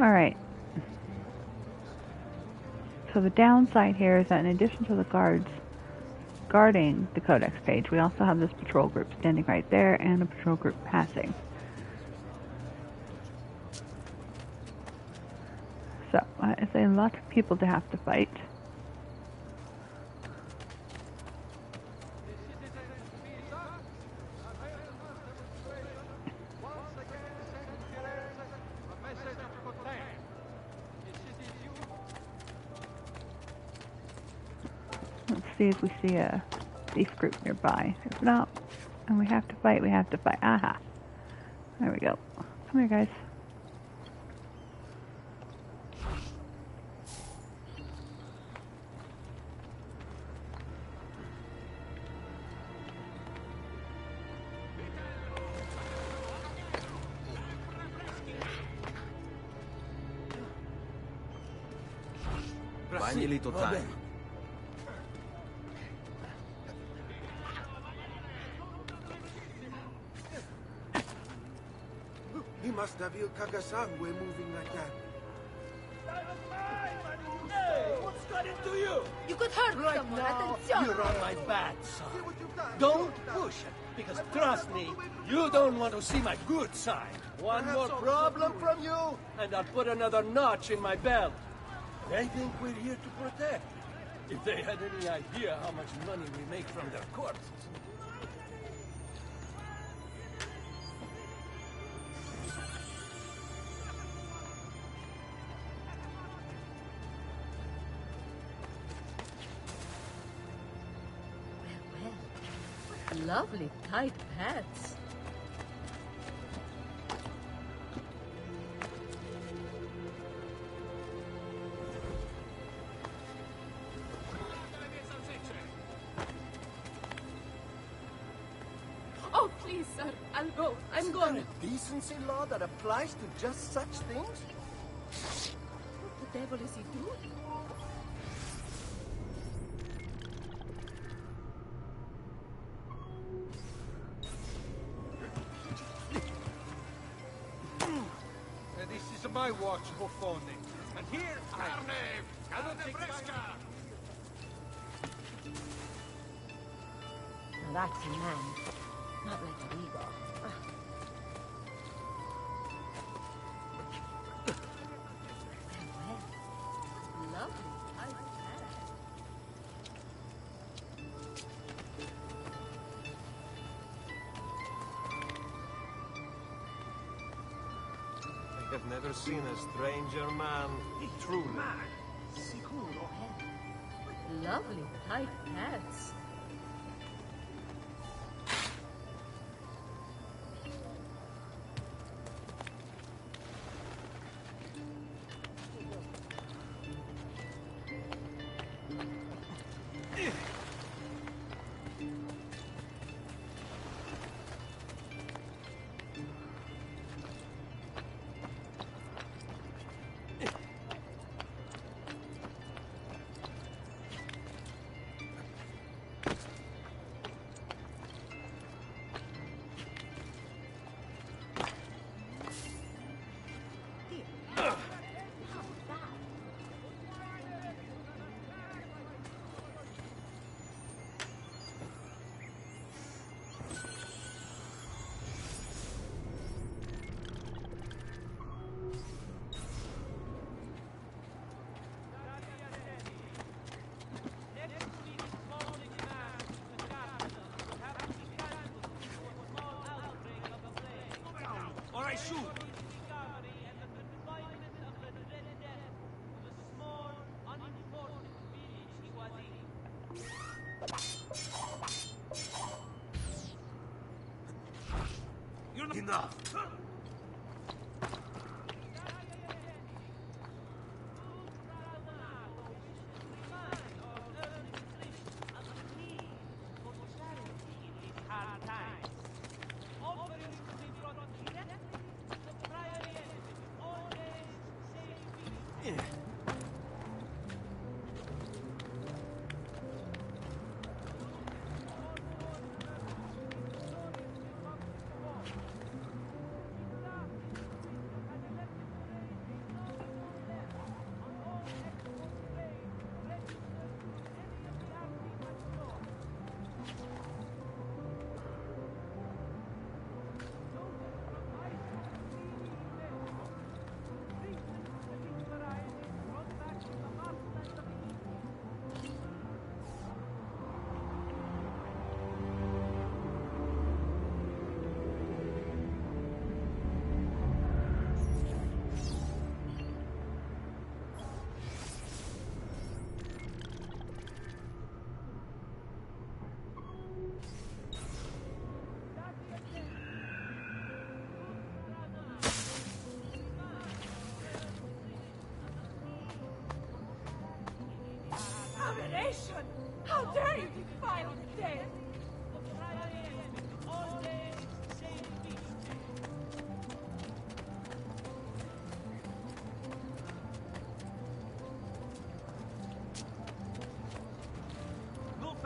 Alright. So the downside here is that in addition to the guards guarding the Codex page, we also have this patrol group standing right there and a patrol group passing. So, it's a lot of people to have to fight. Let's see if we see a thief group nearby. If not, and we have to fight, we have to fight. Aha. There we go. Come here, guys. Buy me a little time. He must have Il Kagasangue moving like that. Hey, what's got into you? You could hurt Right someone. now, Attenzione. you're on my bad side. Don't push it, because trust me, you don't want to see my good side. One more problem from you, and I'll put another notch in my belt. They think we're here to protect. If they had any idea how much money we make from their corpses. Lovely tight pants. Oh, please, sir. I'll go. I'm going. Is there a decency law that applies to just such things? What the devil is he doing? This is my watch, Buffone. And here I... Now that's a man. Not like a ego. Lovely tight pants. I have never seen a stranger man. True man. Sicuro, eh? Lovely tight pants. Enough.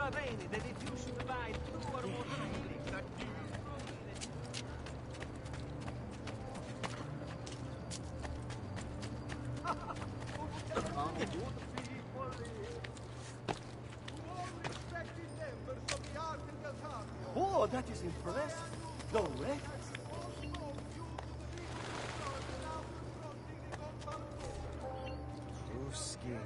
va bene, the diffusion divide 2 or more siblings are Oh, that is impressive. Direct. Ruski.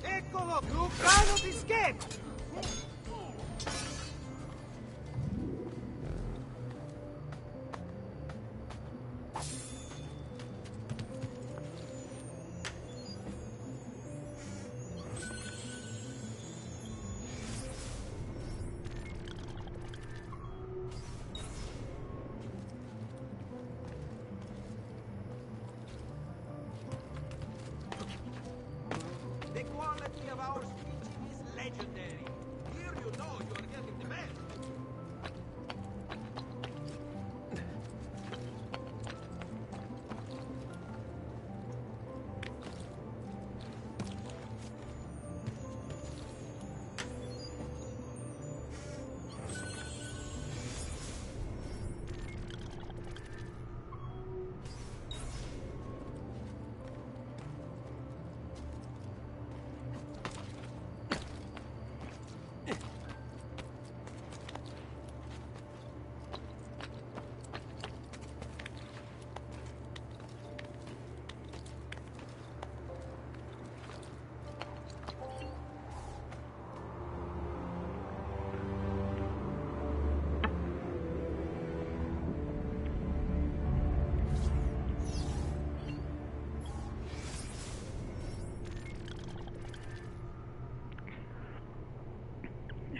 Eccolo, Lucano di scherzo! The quality of our speech is legendary. Here you know you are getting the best.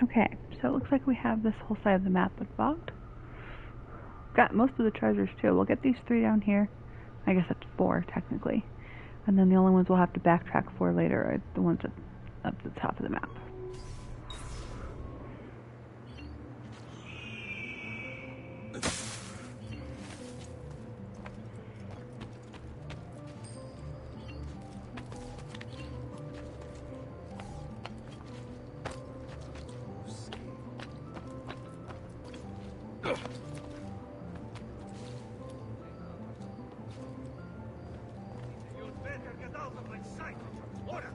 Okay, so it looks like we have this whole side of the map unlocked. Got most of the treasures too. We'll get these 3 down here. I guess that's 4 technically. And then the only ones we'll have to backtrack for later are the ones at the top of the map. You'd better get out of my sight. Ora!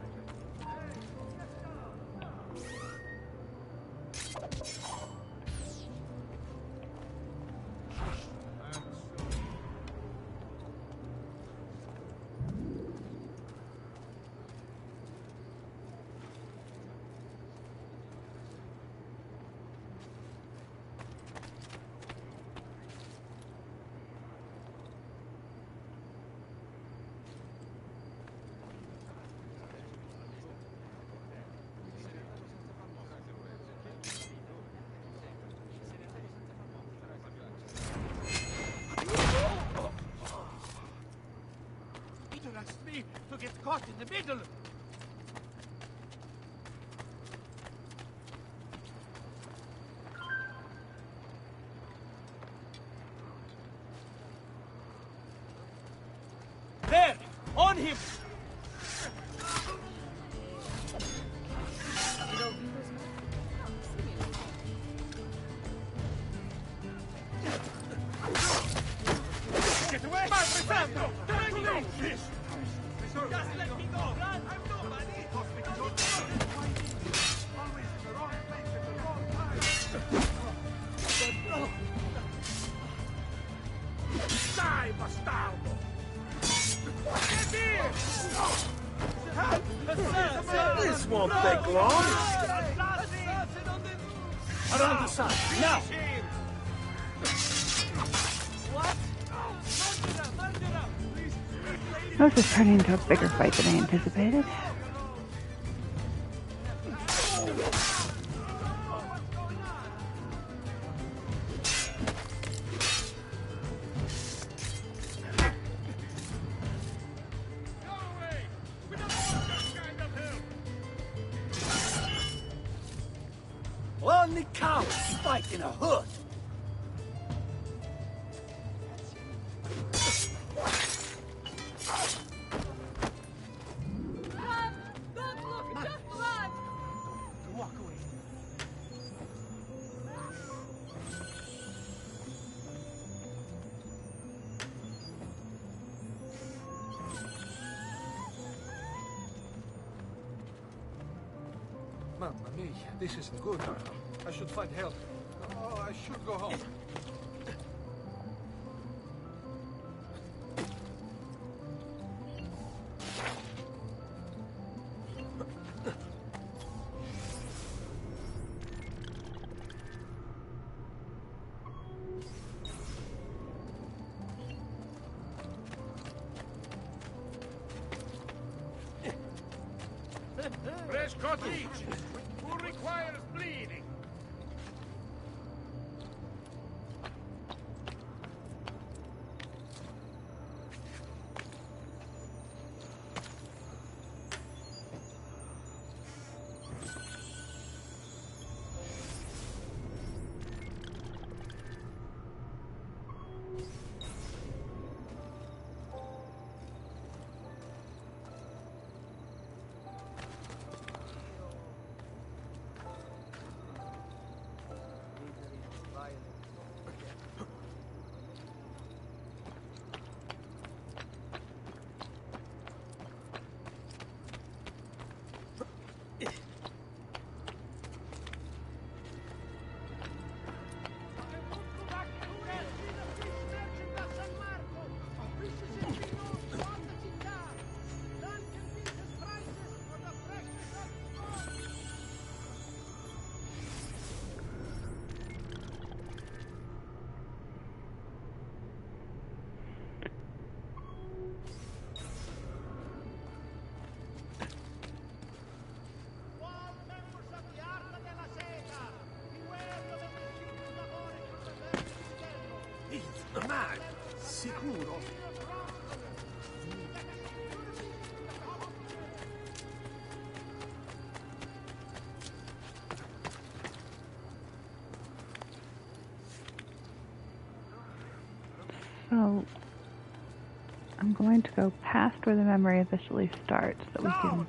Peter asked me to get caught in the middle. There! On him! Get away! Madre Santo! This! Just let Along? Around the side, now! This is turning into a bigger fight than I anticipated. Only cowards fight in a hood! Mamma mia, this isn't good. I should find help. Oh, I should go home. Fresh cottage! Who requires bleeding? Man, sicuro. So, I'm going to go past where the memory officially starts so we can...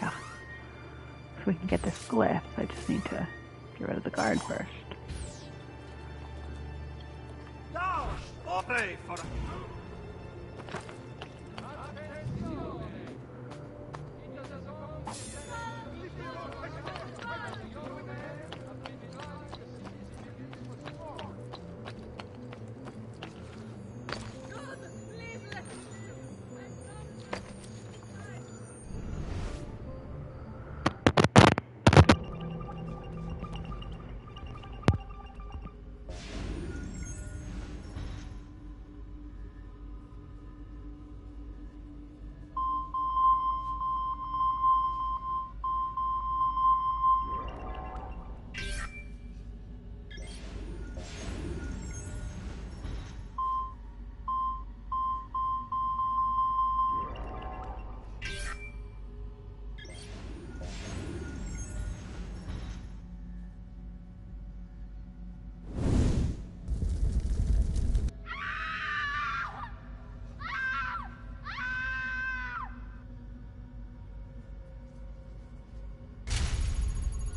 Yeah. So we can get this glyph. I just need to get rid of the guard first. Pray for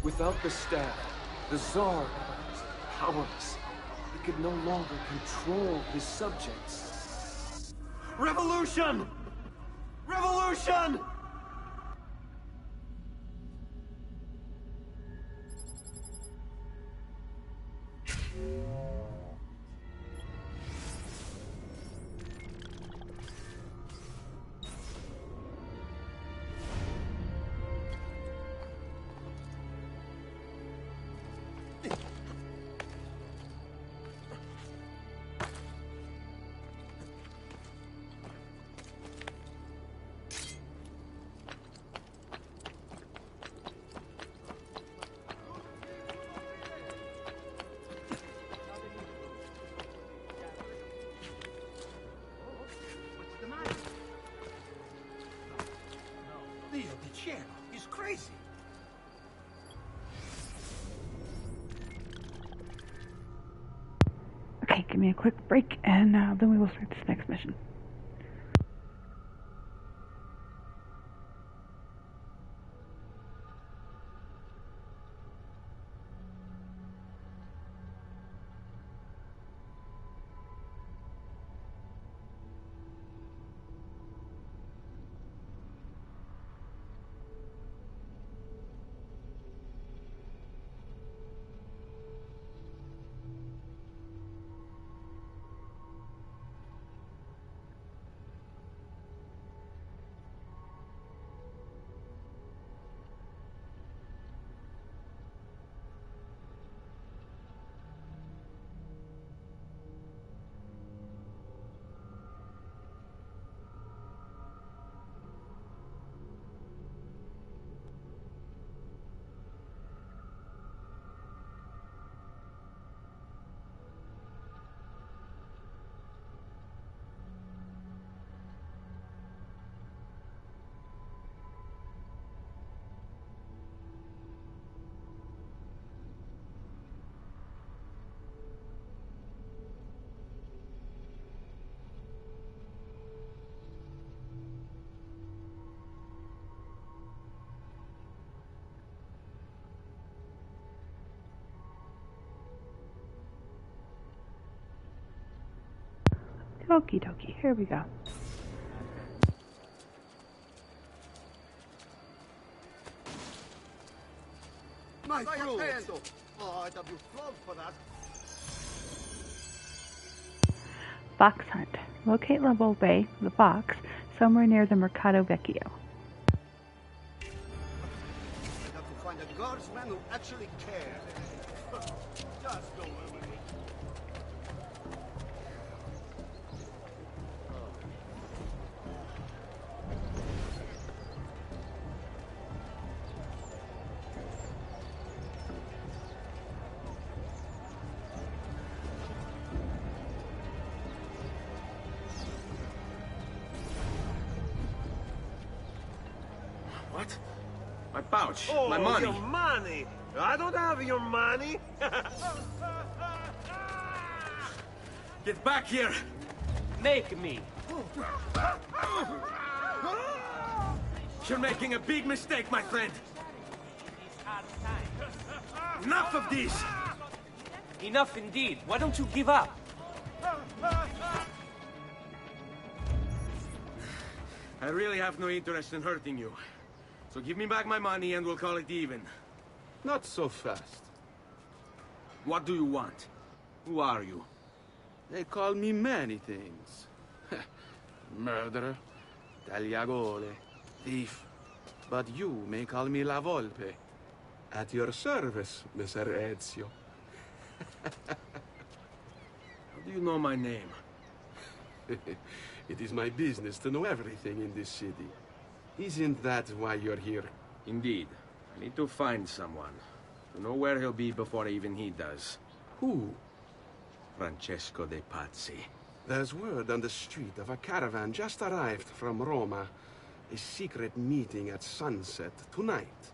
Without the staff, the Tsar was powerless. He could no longer control his subjects. Revolution! Revolution! crazy. Okay, give me a quick break, and then we will start this next mission. Okie dokie, here we go. My fruit! Oh, I'd have you flogged for that. Fox hunt. Locate La Volpe, the fox, somewhere near the Mercado Vecchio. I'd have to find a guardsman who actually cares. Just go away with me. What? My pouch. Oh, my money. Your money. I don't have your money. Get back here. Make me. You're making a big mistake, my friend. Enough of this. Enough indeed. Why don't you give up? I really have no interest in hurting you. So give me back my money and we'll call it even. Not so fast. What do you want? Who are you? They call me many things. Murderer, tagliagole, thief. But you may call me La Volpe. At your service, Messer Ezio. How do you know my name? It is my business to know everything in this city. Isn't that why you're here? Indeed. I need to find someone. To know where he'll be before even he does. Who? Francesco de Pazzi. There's word on the street of a caravan just arrived from Roma. A secret meeting at sunset tonight.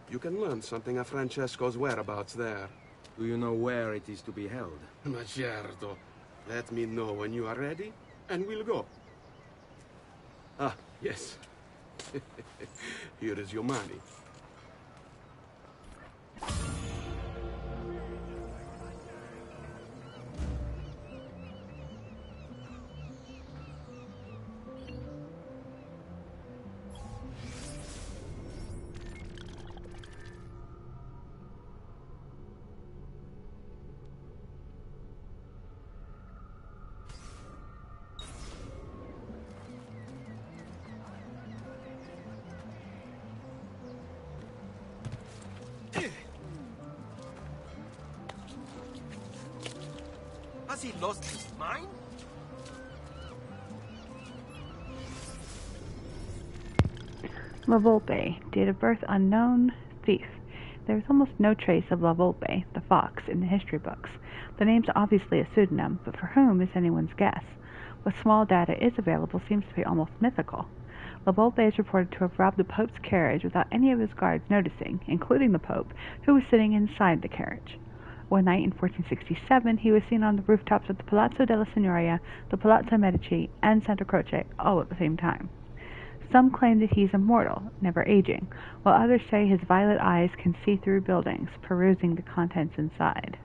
You can learn something of Francesco's whereabouts there. Do you know where it is to be held? Ma certo. Let me know when you are ready, and we'll go. Ah, yes. Here is your money. Has he lost his mind? La Volpe, date of birth unknown, thief. There is almost no trace of La Volpe, the fox, in the history books. The name's obviously a pseudonym, but for whom is anyone's guess. What small data is available seems to be almost mythical. La Volpe is reported to have robbed the Pope's carriage without any of his guards noticing, including the Pope, who was sitting inside the carriage. One night in 1467, he was seen on the rooftops of the Palazzo della Signoria, the Palazzo Medici, and Santa Croce, all at the same time. Some claim that he's immortal, never aging, while others say his violet eyes can see through buildings, perusing the contents inside.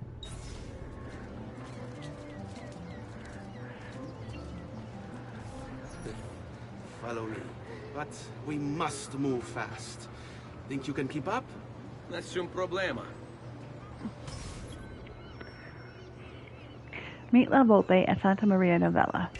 Follow me. But we must move fast. Think you can keep up? Nessun problema. Meet La Volpe at Santa Maria Novella.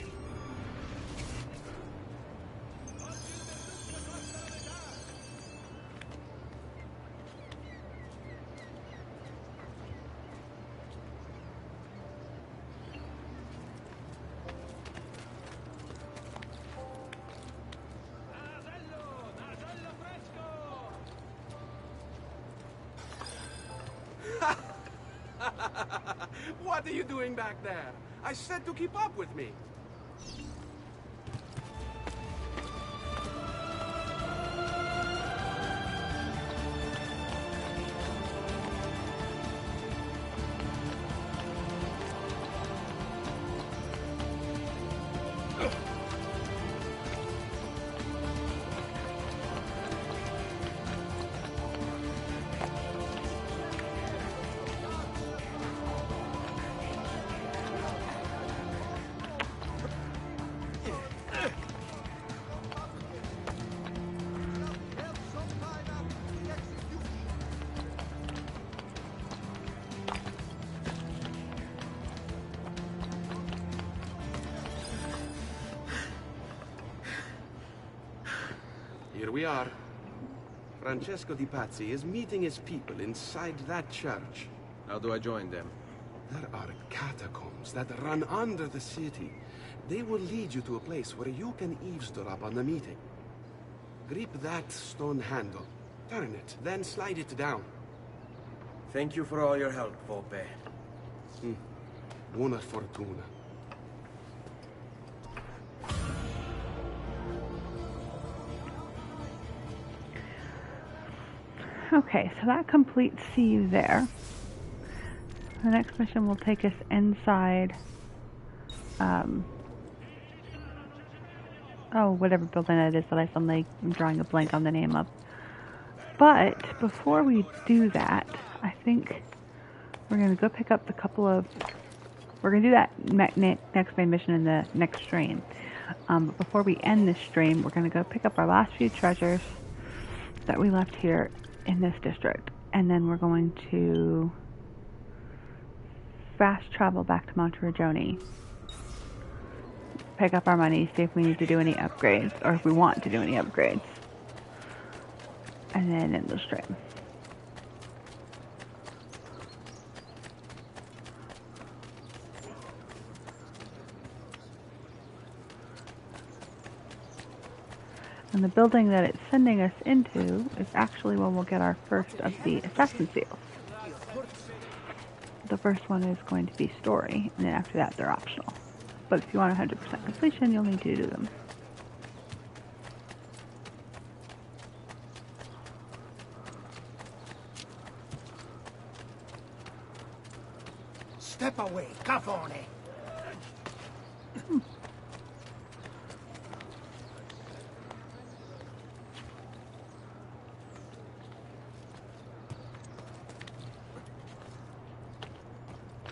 What are you doing back there? I said to keep up with me. Here we are. Francesco Di Pazzi is meeting his people inside that church. How do I join them? There are catacombs that run under the city. They will lead you to a place where you can eavesdrop on the meeting. Grip that stone handle. Turn it, then slide it down. Thank you for all your help, Volpe. Buona fortuna. Okay, so that completes See You There. The next mission will take us inside, whatever building that is that I suddenly am drawing a blank on the name of. But before we do that, I think we're going to go pick up we're going to do that next main mission in the next stream. But before we end this stream, we're going to go pick up our last few treasures that we left here in this district, and then we're going to fast travel back to Monteriggioni, pick up our money, see if we need to do any upgrades, or if we want to do any upgrades, and then end the stream. And the building that it's sending us into is actually where we'll get our first of the assassin seals. The first one is going to be story, and then after that they're optional. But if you want 100% completion, you'll need to do them. Step away, cafone!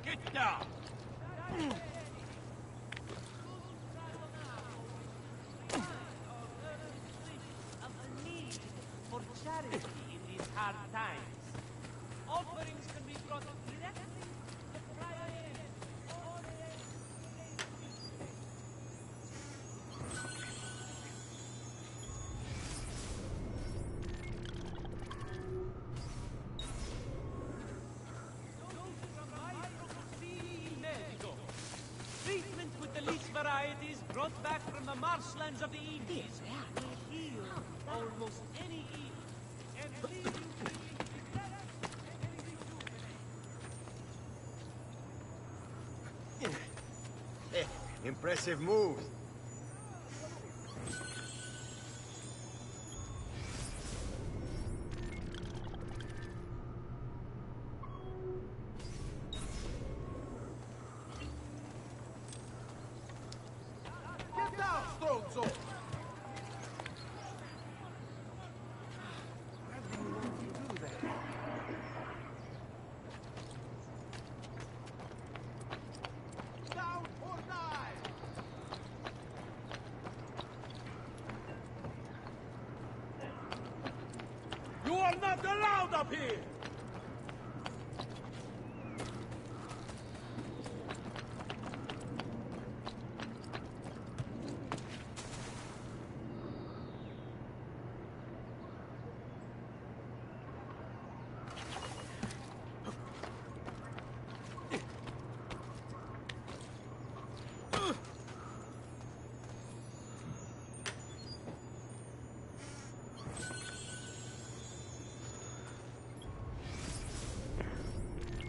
Get down! For charity in these hard times. Offerings can be brought directly to the prior. Treatment with the least varieties brought back from the marshlands of the Indies will heal almost any evil and leave you Impressive moves. are not allowed up here!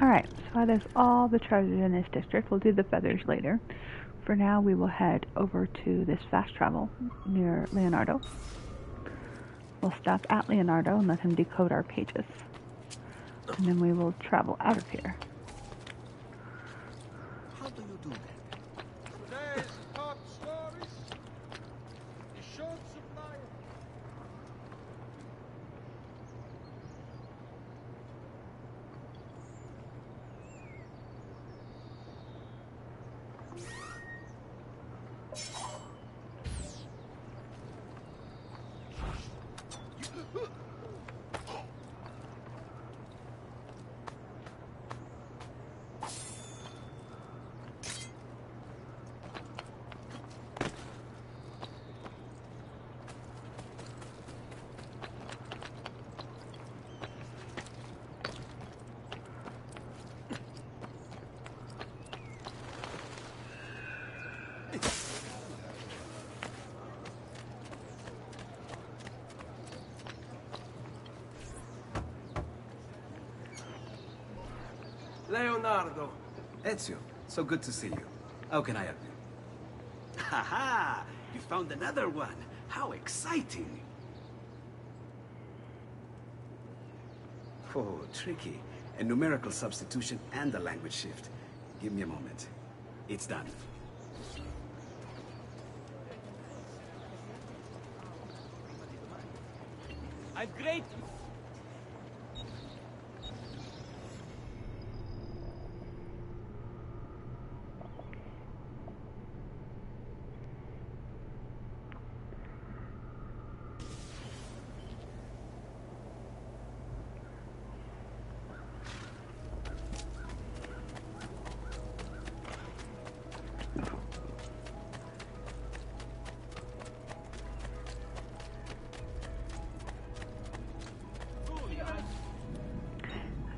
Alright, so that is all the treasures in this district. We'll do the feathers later. For now, we will head over to this fast travel near Leonardo. We'll stop at Leonardo and let him decode our pages. And then we will travel out of here. How do you do that? Today's top stories. The short supply. Leonardo. Ezio, so good to see you. How can I help you? Ha! You found another one. How exciting! Oh, tricky. A numerical substitution and a language shift. Give me a moment. It's done. I've great...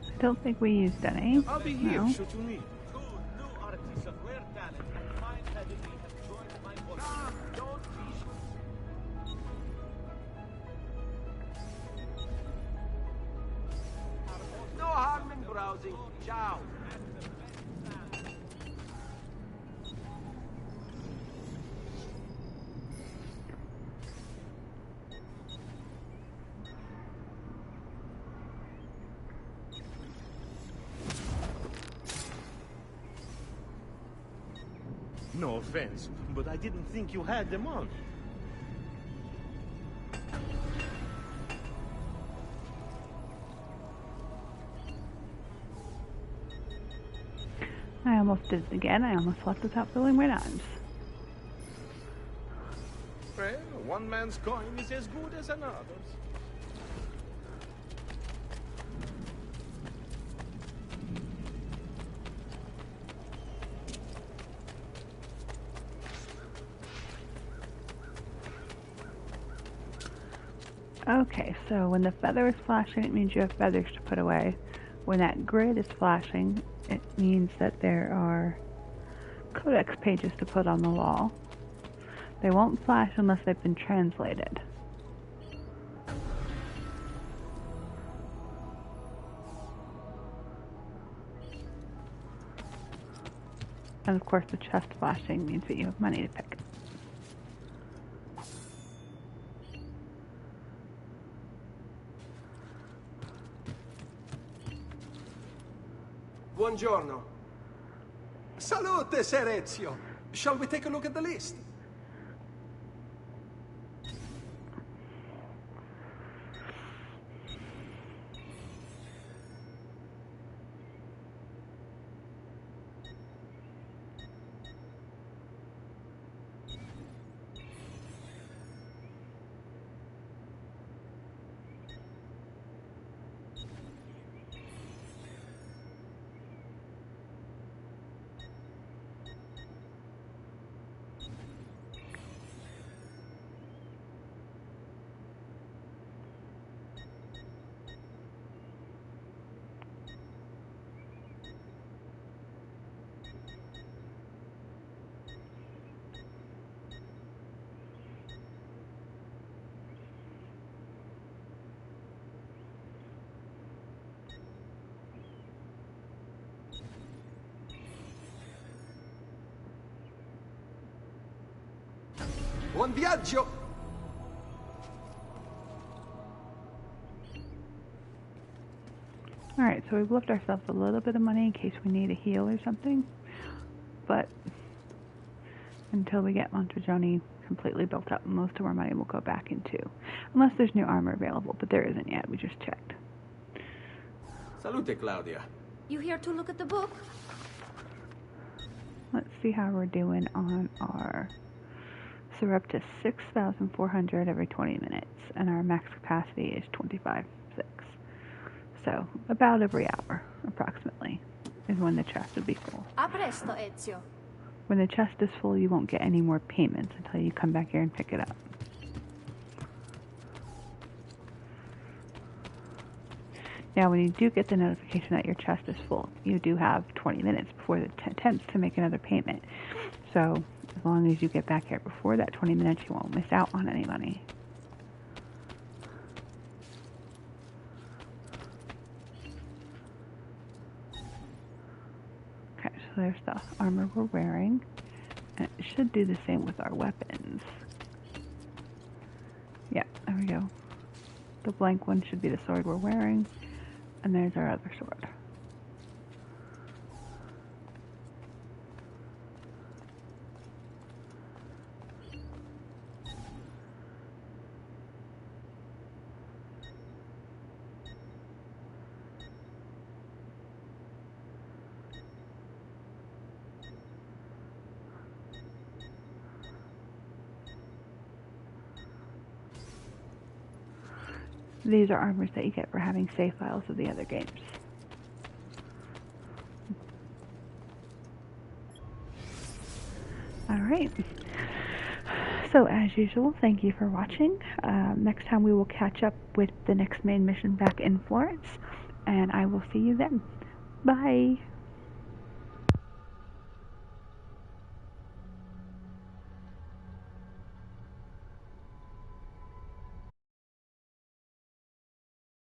I don't think we used any. I'll be here No. should you need. Two new artists of rare talent and fine pedigree have joined my force. Don't be... No harm in browsing. Ciao. No offense, but I didn't think you had them on. I almost did it again. I almost left without filling my knives. Well, one man's coin is as good as another's. Okay, so when the feather is flashing, it means you have feathers to put away. When that grid is flashing, it means that there are codex pages to put on the wall. They won't flash unless they've been translated. And of course the chest flashing means that you have money to pick. Buongiorno. Salute, Ser Ezio. Shall we take a look at the list? Buon viaggio! Alright, so we've left ourselves a little bit of money in case we need a heal or something. But until we get Montegiani completely built up, most of our money will go back into. Unless there's new armor available, but there isn't yet. We just checked. Salute, Claudia. You here to look at the book? Let's see how we're doing on our... So we're up to 6,400 every 20 minutes, and our max capacity is 25.6. So about every hour, approximately, is when the chest would be full. A presto, Ezio. When the chest is full, you won't get any more payments until you come back here and pick it up. Now, when you do get the notification that your chest is full, you do have 20 minutes before the attempts to make another payment. So, as long as you get back here before that 20 minutes, you won't miss out on any money. Okay, so there's the armor we're wearing. And it should do the same with our weapons. Yeah, there we go. The blank one should be the sword we're wearing. And there's our other sword. These are armors that you get for having save files of the other games. Alright. So, as usual, thank you for watching. Next time we will catch up with the next main mission back in Florence, and I will see you then. Bye!